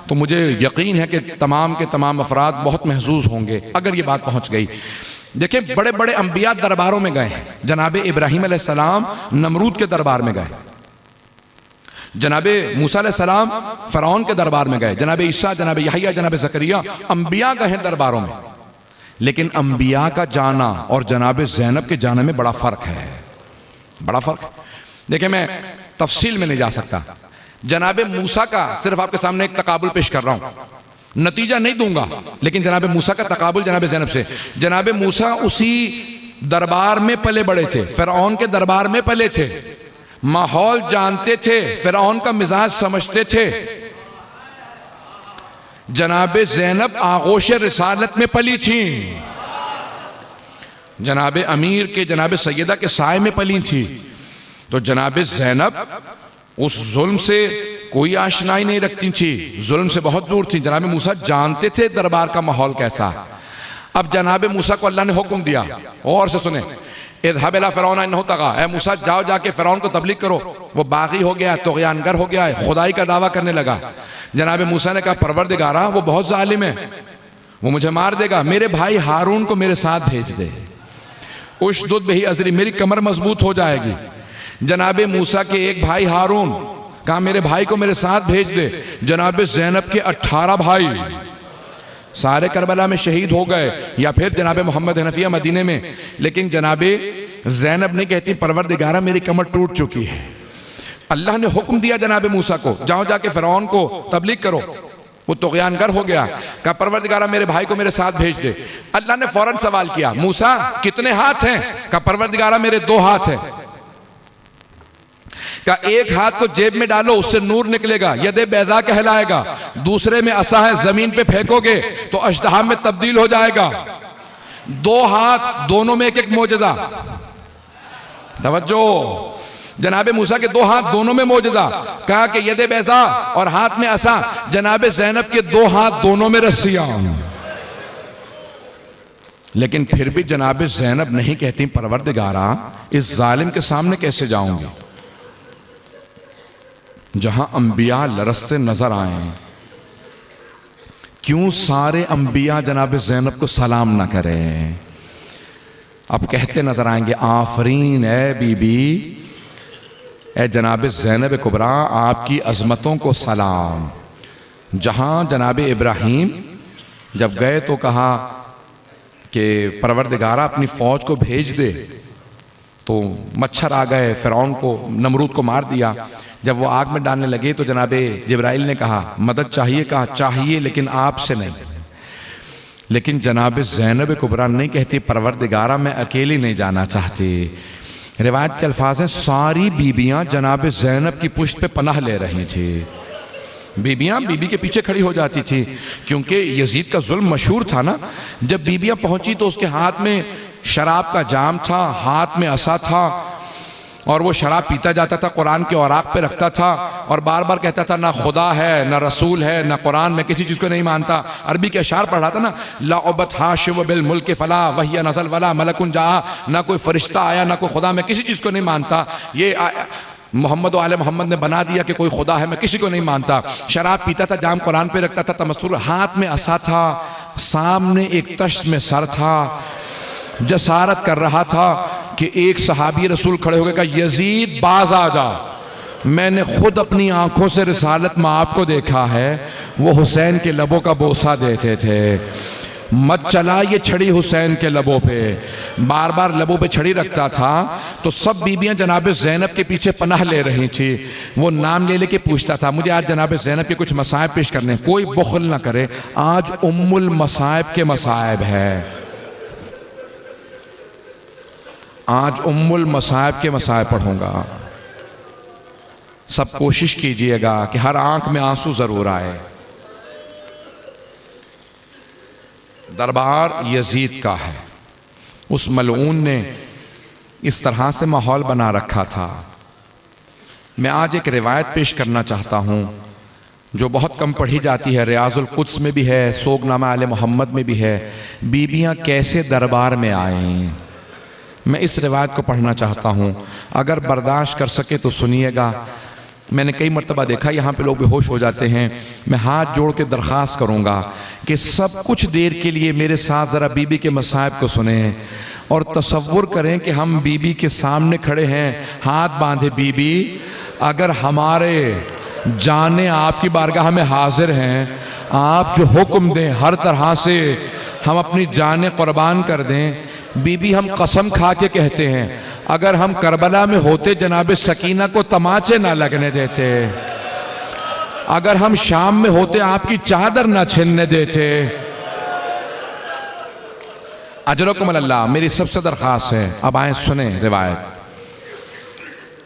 तो मुझे यकीन है कि तमाम के तमाम अफराद बहुत महसूस होंगे अगर ये बात पहुंच गई। देखिए बड़े बड़े अंबिया दरबारों में गए। जनाब इब्राहीम अलैहिस्सलाम नमरूद के दरबार में गए, जनाबे मूसा अलैहिस्सलाम फ़िरौन के दरबार में गए, जनाबे ईसा, जनाबे यहया, जनाबे ज़करिया, अंबिया गए दरबारों में। लेकिन अंबिया का जाना और जनाबे ज़ैनब के जाने में बड़ा फ़र्क है, बड़ा फ़र्क। देखिए मैं तफसील में नहीं जा सकता। जनाबे मूसा का सिर्फ आपके सामने एक तकाबुल पेश कर रहा हूँ, नतीजा नहीं दूंगा, लेकिन जनाबे मूसा का तकाबुल जनाबे ज़ैनब से। जनाबे मूसा उसी दरबार में पले बड़े थे, फ़िरौन के दरबार में पले थे, माहौल जानते थे, फ़िरौन का मिजाज समझते थे। जनाबे ज़ैनब आगोश रिसालत में पली थी, जनाबे अमीर के जनाबे सैयदा के साए में पली थी। तो जनाबे ज़ैनब उस जुल्म से कोई आशनाई नहीं रखती थी, जुल्म से बहुत दूर थी। जनाबे मूसा जानते थे दरबार का माहौल कैसा। अब जनाबे मूसा को अल्लाह ने हुक्म दिया, और से सुने, इज़हब इला फ़िरौन इन्नहु तग़ा, ऐ मूसा जाओ जाके फ़िरौन को तबलीग करो, वो बागी हो गया है, तुग़यानगर हो गया है, खुदाई का दावा करने लगा। जनाब मूसा ने कहा परवरदिगारा वो बहुत ज़ालिम है, वो मुझे मार देगा, मेरे भाई हारून को मेरे साथ भेज दे, उशदुद बिही अज़री, मेरी कमर मजबूत हो जाएगी। जनाब मूसा के एक भाई हारून कहा मेरे भाई को मेरे साथ भेज दे। जनाब ज़ैनब के 18 भाई सारे करबला में शहीद हो गए, या फिर जनाब मोहम्मद हनफिया मदीने में। लेकिन जनाब ज़ैनब नहीं कहती परवरदिगारा मेरी कमर टूट चुकी है, अल्लाह ने हुक्म दिया जनाब मूसा को, जाओ जाके फिरौन को तबलीग करो। वो तुग़यानगर हो गया, कहा परवरदिगारा मेरे भाई को मेरे साथ भेज दे। अल्लाह ने फौरन सवाल किया, मूसा कितने हाथ हैं? कहा परवरदिगारा मेरे 2 हाथ हैं। कहा एक हाथ को जेब में डालो, उससे नूर निकलेगा, यदे बैजा कहलाएगा। दूसरे में असा है, जमीन पे फेंकोगे तो अश्तहा में तब्दील हो जाएगा। 2 हाथ, दोनों में एक एक मोजज़ा। तवज्जो, जनाबे मूसा के 2 हाथ, दोनों में मोजज़ा। कहा कि यदे बैजा और हाथ में असा। जनाबे ज़ैनब के 2 हाथ, दोनों में रस्सियां। लेकिन फिर भी जनाबे ज़ैनब नहीं कहती परवरदिगारा इस जालिम के सामने कैसे जाऊंगी, जहां अंबिया लरसते नजर आए। क्यों सारे अंबिया जनाब ज़ैनब को सलाम ना करें? अब कहते नजर आएंगे, आफरीन ए बीबी, ए जनाब ज़ैनब कुबरा, आपकी अजमतों को सलाम। जहां जनाब इब्राहीम जब गए तो कहा कि परवरदिगारा अपनी फौज को भेज दे, तो मच्छर आ गए, फिरौन को, नमरूद को मार दिया। जब वो आग में डालने लगे तो जनाबे जिब्राइल ने कहा मदद चाहिए? कहा चाहिए, लेकिन आपसे नहीं। लेकिन जनाब ज़ैनब कुबरा नहीं कहती परवरदिगारा मैं अकेली नहीं जाना चाहती। रिवायत के अल्फाज हैं, सारी बीबियां जनाब ज़ैनब की पुश्त पे पनाह ले रही थी। बीबियां बीबी के पीछे खड़ी हो जाती थी, क्योंकि यजीद का जुल्म मशहूर था ना। जब बीबियां पहुंची तो उसके हाथ में शराब का जाम था, हाथ में असा था, और वो शराब पीता जाता था, कुरान के औराक पे रखता था और बार बार कहता था ना खुदा है, ना रसूल है, ना कुरान, में किसी चीज़ को नहीं मानता। अरबी के अशार पढ़ रहा था ना, ला उबत हाशिव बिल मुल्क फला वहिया नज़ल वला मलकुन जा, ना कोई फरिश्ता आया ना कोई खुदा, मैं किसी चीज़ को नहीं मानता। ये मोहम्मद आले मोहम्मद ने बना दिया कि कोई खुदा है, मैं किसी को नहीं मानता। शराब पीता था, जाम कुरान पे रखता था, तमस्सुर, हाथ में असा था, सामने एक तश्त में सर था, जसारत कर रहा था कि एक सहाबी रसूल खड़े हो गए, कहा यजीद बाज आ जा, मैंने खुद अपनी आंखों से रिसालत में आपको देखा है, वो हुसैन के लबों का बोसा देते थे, मत चला ये छड़ी हुसैन के लबों पे। बार बार लबों पे छड़ी रखता था तो सब बीबियां जनाब ज़ैनब के पीछे पनाह ले रही थी। वो नाम ले लेके पूछता था, मुझे आज जनाब ज़ैनब के कुछ मसाइब पेश करने, कोई बुखल ना करे, आज उम्मुल मसाइब के मसाइब है, आज उम्मुल मसाइब के मसाइब पढ़ूंगा। सब कोशिश कीजिएगा कि हर आंख में आंसू जरूर आए। दरबार यजीद का है, उस मलऊन ने इस तरह से माहौल बना रखा था। मैं आज एक रिवायत पेश करना चाहता हूं जो बहुत कम पढ़ी जाती है, रियाजुल कुद्स में भी है, सोगनामा आले मोहम्मद में भी है। बीबियां कैसे दरबार में आईं, मैं इस रिवायत को पढ़ना चाहता हूँ, अगर बर्दाश्त कर सके तो सुनिएगा। मैंने कई मरतबा देखा यहाँ पे लोग बेहोश हो जाते हैं। मैं हाथ जोड़ के दरख्वास्त करूँगा कि सब कुछ देर के लिए मेरे साथ ज़रा बीबी के मसाइब को सुने और तसव्वुर करें कि हम बीबी के सामने खड़े हैं, हाथ बांधे बीबी, अगर हमारे जाने आपकी बारगाह में हाजिर हैं, आप जो हुक्म दें हर तरह से हम अपनी जाने कुर्बान कर दें। बीबी हम कसम खा के कहते हैं, अगर हम करबला में होते जनाब सकीना को तमाचे ना लगने देते, अगर हम शाम में होते आपकी चादर ना छीनने देते। अजरकुम अल्लाह, मेरी सबसे दरख्वास्त है, अब आए सुने रिवायत।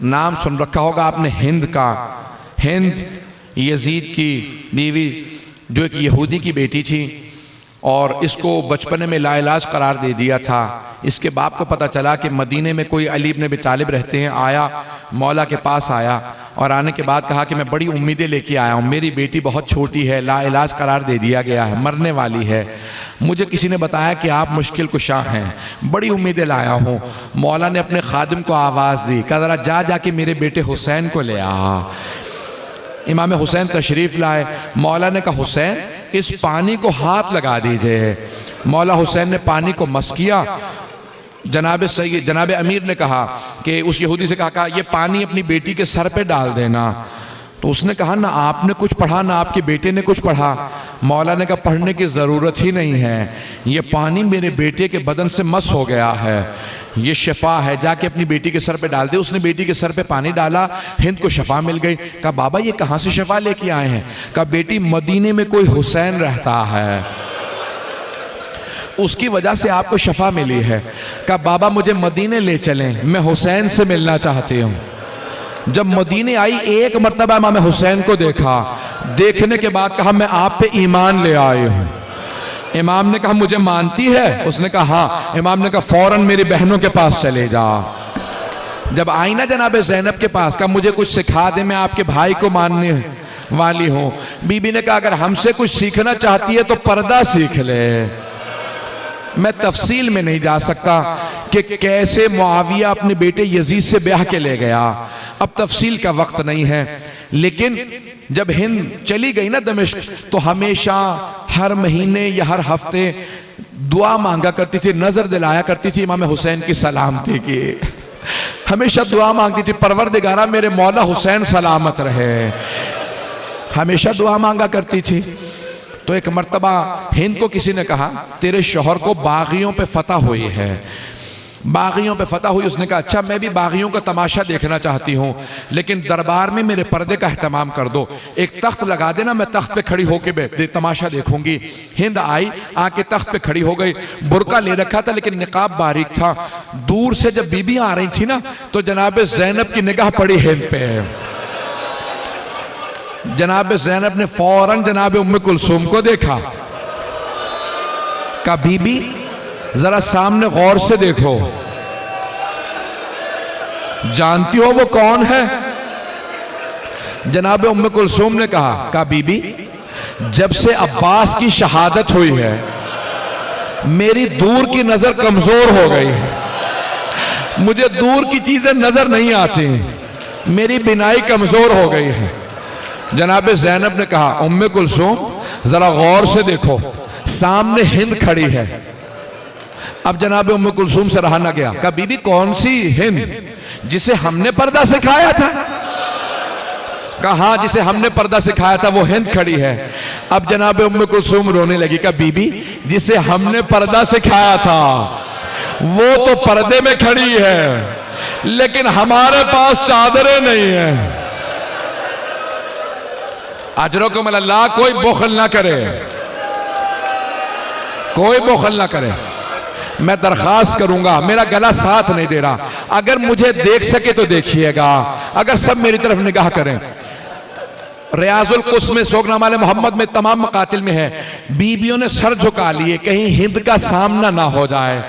नाम सुन रखा होगा आपने हिंद का। हिंद यजीद की बीवी, जो एक यहूदी की बेटी थी और इसको बचपने में लाइलाज करार दे दिया था। इसके बाप को पता चला कि मदीने में कोई अली इब्न अबी तालिब रहते हैं, आया मौला के पास आया और आने के बाद कहा कि मैं बड़ी उम्मीदें लेके आया हूँ, मेरी बेटी बहुत छोटी है, लाइलाज करार दे दिया गया है, मरने वाली है, मुझे किसी ने बताया कि आप मुश्किल कुशा हैं, बड़ी उम्मीदें लाया हूँ। मौला ने अपने खादिम को आवाज़ दी, कहा ज़रा जा जाके मेरे बेटे हुसैन को ले आ। इमाम हुसैन तशरीफ़ लाए। मौला ने कहा हुसैन इस पानी को हाथ लगा दीजिए। मौला हुसैन ने पानी को मस किया। जनाब अमीर ने कहा कि उस यहूदी से कहा ये पानी अपनी बेटी के सर पे डाल देना। तो उसने कहा ना आपने कुछ पढ़ा ना आपके बेटे ने कुछ पढ़ा। मौला ने कहा पढ़ने की ज़रूरत ही नहीं है, ये पानी मेरे बेटे के बदन से मस हो गया है, ये शिफा है, जाके अपनी बेटी के सर पे डाल दे। उसने बेटी के सर पे पानी डाला, हिंद को शिफा मिल गई। कहा बाबा ये कहाँ से शिफा लेके आए हैं? कहा बेटी मदीने में कोई हुसैन रहता है, उसकी वजह से आपको शिफा मिली है। कहा बाबा मुझे मदीने ले चलें, मैं हुसैन से मिलना चाहती हूँ। जब मदीने आई एक मर्तबा इमाम हुसैन को देखा, देखने के बाद कहा मैं आप पे ईमान ले आई हूँ। इमाम ने कहा मुझे मानती है? उसने कहा हाँ। इमाम ने कहा फौरन मेरी बहनों के पास चले जा। जब आई ना जनाब ज़ैनब के पास, कहा मुझे कुछ सिखा दे, मैं आपके भाई को मानने वाली हूँ। बीबी ने कहा अगर हमसे कुछ सीखना चाहती है तो पर्दा सीख ले। मैं तफसील में नहीं जा सकता कि कैसे मुआविया अपने बेटे यजीद से ब्याह के ले गया, अब तफसील का वक्त नहीं है। लेकिन जब हिंद चली गई ना दमिश्क, तो हमेशा हर महीने या हर हफ्ते दुआ मांगा करती थी, नजर दिलाया करती थी इमाम हुसैन की सलामती की। हमेशा दुआ मांगती थी परवरदिगारा मेरे मौला हुसैन सलामत रहे, हमेशा दुआ मांगा करती थी। तो एक मर्तबा हिंद को किसी ने कहा तेरे शौहर को बागियों पे फतह हुई है, बागियों पे फतह हुई। उसने कहा अच्छा मैं भी बागियों का तमाशा देखना चाहती हूँ, लेकिन दरबार में मेरे पर्दे का एहतमाम कर दो, एक तख्त लगा देना, मैं तख्त पे खड़ी होके तमाशा देखूंगी। हिंद आई, आके तख्त पे खड़ी हो गई, बुरका ले रखा था लेकिन निकाब बारीक था। दूर से जब बीबी आ रही थी ना, तो जनाब ज़ैनब की निगाह पड़ी हिंद पे। जनाब ज़ैनब ने फौरन जनाब उम्मे कुलसूम को देखा, कहा बीबी जरा सामने गौर से देखो, जानती हो वो कौन है? जनाब उम्मे कुलसूम ने कहा बीबी जब से अब्बास की शहादत हुई है मेरी दूर की नजर कमजोर हो गई है, मुझे दूर की चीजें नजर नहीं आती, मेरी बिनाई कमजोर हो गई है। जनाब ज़ैनब ने कहा उम्मे कुलसूम जरा गौर से देखो, सामने हिंद खड़ी है। अब जनाब उम्मे कुलसूम से रहा ना गया, कहा बीबी कौन सी हिंद? जिसे हमने पर्दा सिखाया था। कहा हाँ जिसे हमने पर्दा सिखाया था वो हिंद खड़ी है। अब जनाब उम्मे कुलसूम रोने लगी, कहा बीबी जिसे हमने पर्दा सिखाया था वो तो पर्दे में खड़ी है, लेकिन हमारे पास चादरें नहीं है। अजरकुम अल्लाह, कोई बुखल ना करे, कोई बुखल ना करे। मैं दरखास्त करूंगा, मेरा गला साथ नहीं दे रहा, अगर मुझे देख सके तो देखिएगा, अगर सब मेरी तरफ निगाह करें। रियाजुल कुस में सोगनामा मोहम्मद में तमाम मकातिल में है, बीबियों ने सर झुका लिए कहीं हिंद का सामना ना हो जाए।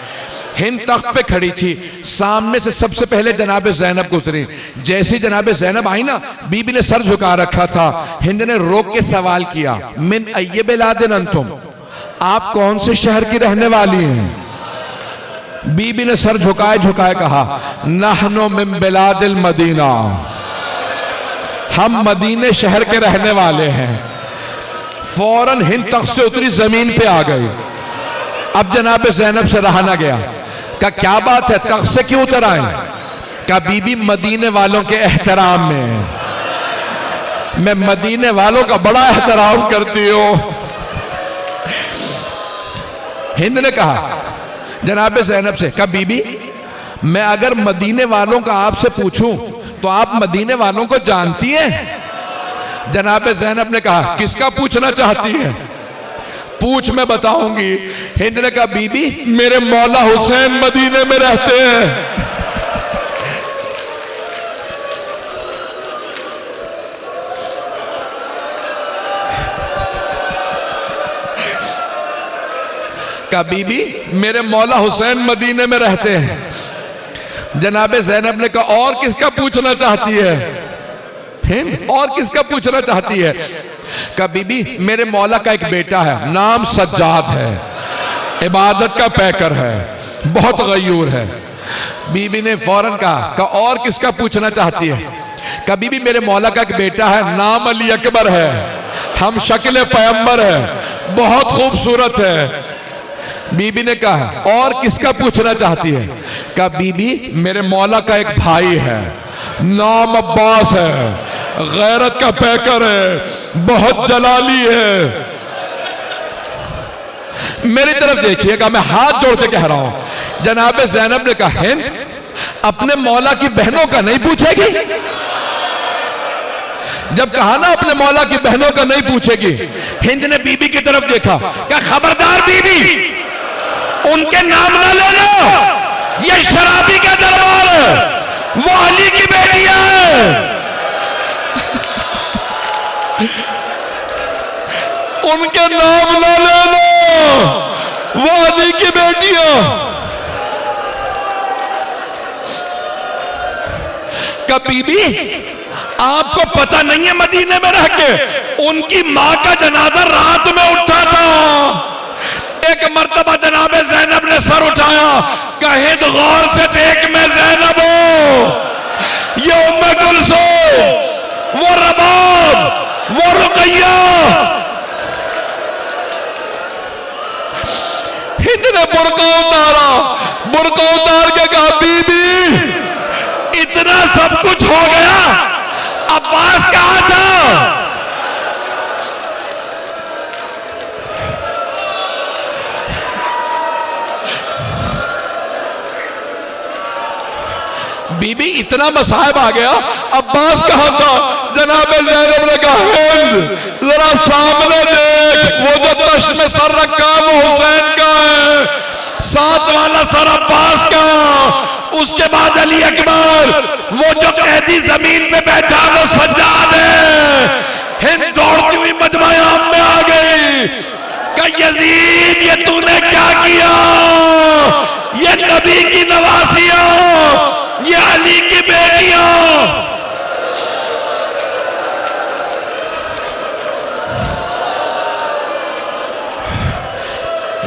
हिंद तख्त पे खड़ी थी, सामने से सबसे पहले जनाब ज़ैनब गुजरी। जैसी जनाब ज़ैनब आई ना, बीबी ने सर झुका रखा था। हिंद ने रोक के सवाल किया मिन अय्य बिलादिन अंतुम, आप कौन से शहर की रहने वाली हैं? बीबी ने सर झुकाए झुकाए कहा नहनु मिन बिलादिल मदीना, हम मदीने शहर के रहने वाले हैं। फौरन हिंद तख्त से उतरी, जमीन पे आ गई। अब जनाब ज़ैनब से रहा ना गया, कहा क्या बात है, तख्त से क्यों उतर आए? कहा बीबी मदीने वालों के एहतराम में, मैं मदीने वालों का बड़ा एहतराम करती हूं। हिंद ने कहा जनाब ज़ैनब से, कहा बीबी मैं अगर मदीने वालों का आपसे पूछूं तो आप मदीने वालों को जानती हैं? जनाब ज़ैनब ने कहा किसका पूछना चाहती है? पूछ मैं बताऊंगी। हिंद ने कहा बीबी मेरे मौला हुसैन मदीने में रहते हैं। कहा बीबी मेरे मौला हुसैन मदीने में रहते हैं। जनाब ज़ैनब ने कहा और किसका पूछना चाहती है? हिंद और किसका पूछना चाहती है? कहा बीबी मेरे मौला का एक बेटा है, नाम सज्जाद है, इबादत का पैकर है, बहुत गयूर है। बीबी ने फौरन कहा और किसका पूछना चाहती है? कहा बीबी मेरे मौला का एक बेटा है, नाम अली अकबर है, हम शक्ल पैगंबर है, बहुत खूबसूरत है। बीबी ने कहा और किसका पूछना चाहती है? कहा बीबी मेरे मौला का एक भाई है, नाम अब्बास है, गैरत का पैकर है, बहुत जलाली है। मेरी तरफ देखिएगा, मैं हाथ जोड़ के कह रहा हूं। जनाब ज़ैनब ने कहा, हिंद अपने मौला की बहनों का नहीं पूछेगी? जब कहा ना अपने मौला की बहनों का नहीं पूछेगी, हिंद ने बीबी की तरफ देखा, क्या खबरदार बीबी, उनके नाम ना लेना, ये शराबी का दरबार है, वो अली की बेटियां हैं, उनके नाम ना लेना, वो अली की बेटियां। का बीबी आपको पता नहीं है, मदीने में रह के उनकी मां का जनाजा रात में उठा था। एक मर्तबा जनाबे ज़ैनब ने सर उठाया, कहे तो गौर से देख, मैं ज़ैनब हूं, ये उम्मे कुलसूम, वो रबाब, वो रुकैया। हिंद ने बुर्का उतारा, बुर्का उतार के कहा, बीबी इतना सब कुछ हो गया, अब्बास कहां था? बीबी इतना मसाइब आ गया, अब्बास कहां था? जनाबे ज़ैनब ने कहा, हिंद जरा सामने देख, वो जो तश्त में सर रखा है वो हुसैन का है, साथ वाला सर अब्बास का, उसके बाद अली अकबर, वो जो कैदी जमीन पे बैठा वो सज्जाद है। हिंद दौड़ती हुई मजमा आम में आ गई, का यजीद ये तूने क्या किया? ये नबी की नवासियां, ये अली की बेटियां।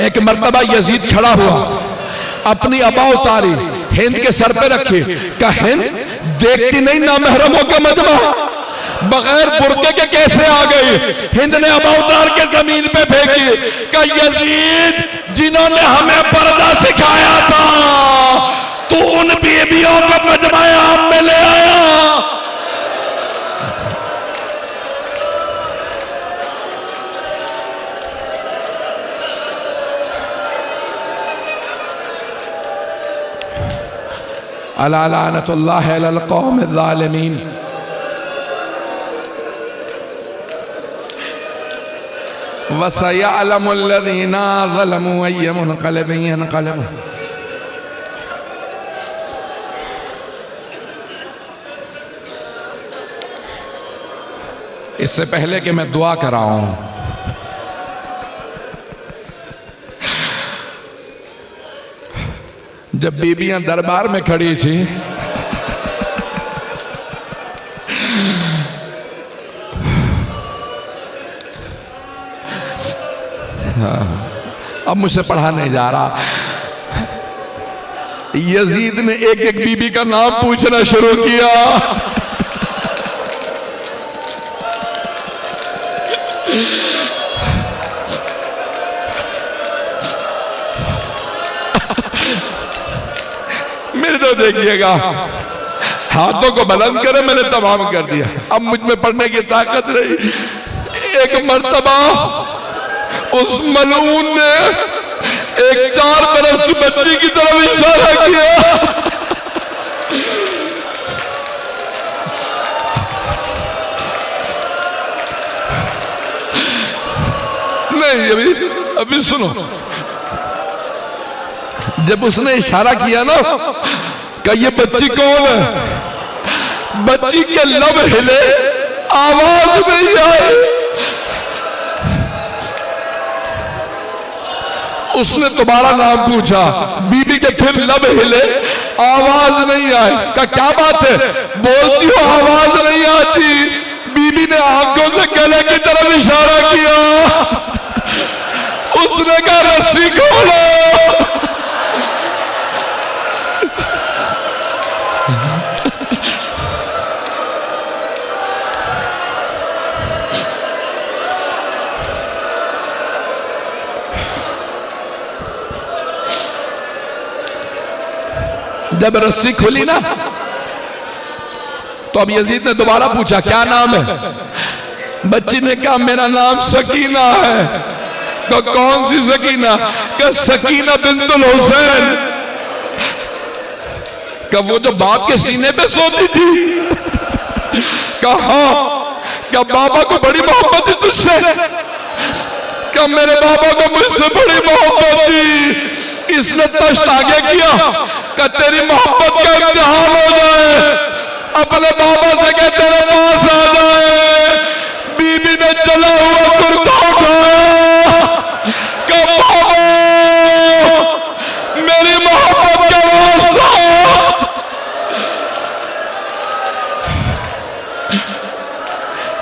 एक मर्तबा यजीद खड़ा हुआ, अपनी अबा उतारी, हिंद के सर पे रखी, का हिंद देखती नहीं नामहरमों का मजमा, बगैर बुर्के के कैसे आ गई? हिंद ने अबा उतार के जमीन पे फेंकी, का यजीद जिन्होंने हमें पर्दा सिखाया था, तू उन बीबियों का मजमा आम में ले आया। अला लानतुल्लाह अलल कौम ज़ालिमीन। वसयअलमुल लज़ीना ज़लमू अय्य मुनक़लिबिन यनक़लिबून। इससे पहले कि मैं दुआ कराऊं, जब बीबियां दरबार में खड़ी थी, अब मुझसे पढ़ा नहीं जा रहा, यजीद ने एक एक बीबी का नाम पूछना शुरू किया। मेरे तो देखिएगा, हाथों को बुलंद करे, मैंने तमाम कर दिया, अब मुझ में पढ़ने की ताकत रही। एक मर्तबा उस मलून ने एक 4 बरस की बच्ची की तरफ इशारा किया। नहीं, अभी सुनो, जब उसने इशारा किया ना, कि ये बच्ची कौन है, बच्ची के लब हिले, आवाज नहीं आई। उसने दोबारा नाम पूछा, बीबी के फिर लब हिले, आवाज नहीं आई। का क्या बात है, बोलती हो आवाज नहीं आती। बीबी ने आंखों से गले की तरफ इशारा किया। उसने कहा रस्सी खोलो। जब रस्सी खुली ना, तो तो अब यजीद ने दोबारा पूछा क्या नाम है? बच्ची ने कहा मेरा नाम सकीना है। तो कौन सी सकीना? क्या सकीना बिंतुल हुसैन। क्या वो जो बाप के सीने पे सोती थी? कहा क्या बाबा को बड़ी मोहब्बत थी तुझसे? क्या मेरे बाबा को मुझसे बड़ी मोहब्बत थी, इसने तश्त आगे किया कि तेरी मोहब्बत का इम्तिहान हो जाए, अपने बाबा से कह तेरे पास आ जाए। बीबी ने चला हुआ कुर्ता उठाया कि बाबा मेरी मोहब्बत का वास्ता।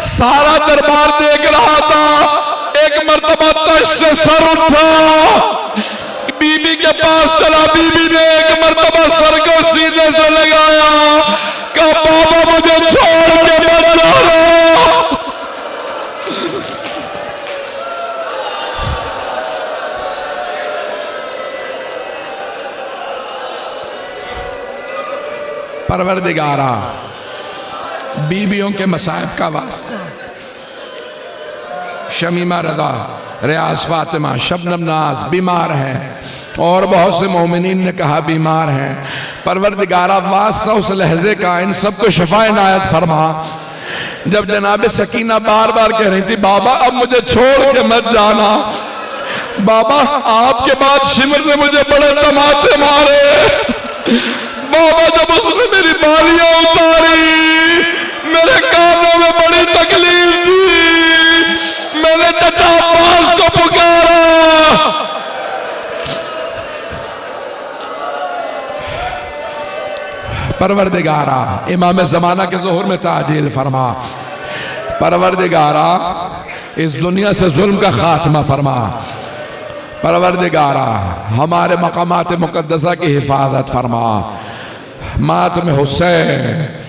सारा दरबार देख रहा था। एक मर्तबा तश्त से सर उठा, बीबी के पास चला। बीबी ने एक मर्तबा सर को सीधे से लगाया, कहा बाबा मुझे छोड़ के मत जाना। परवरदिगारा बीबियों के मसाइब का वास्ता। शमीमा रजा, रियाज फातिमा, शबनम नाज बीमार हैं और बहुत से मोमिनीन ने कहा बीमार हैं। परवरदिगारा वास्ता उस लहजे का इन सबको शिफा इनायत फरमा। जब जनाब सकीना बार बार कह रही थी बाबा अब मुझे छोड़ के मत जाना, बाबा आपके बाद शिमर ने मुझे बड़े तमाचे मारे, बाबा जब उसने मेरी बालियां उतारी मेरे कानों में बड़ी तकलीफ थी, मैंने चचा अब्बास को पुकारा। परवरदिगारा इमाम ज़माना के ज़ोहर में ताजील फरमा। परवरदिगारा इस दुनिया से जुल्म का खात्मा फरमा। परवरदिगारा हमारे मकामात मुकद्दसा की हिफाजत फरमा। मातम हुसैन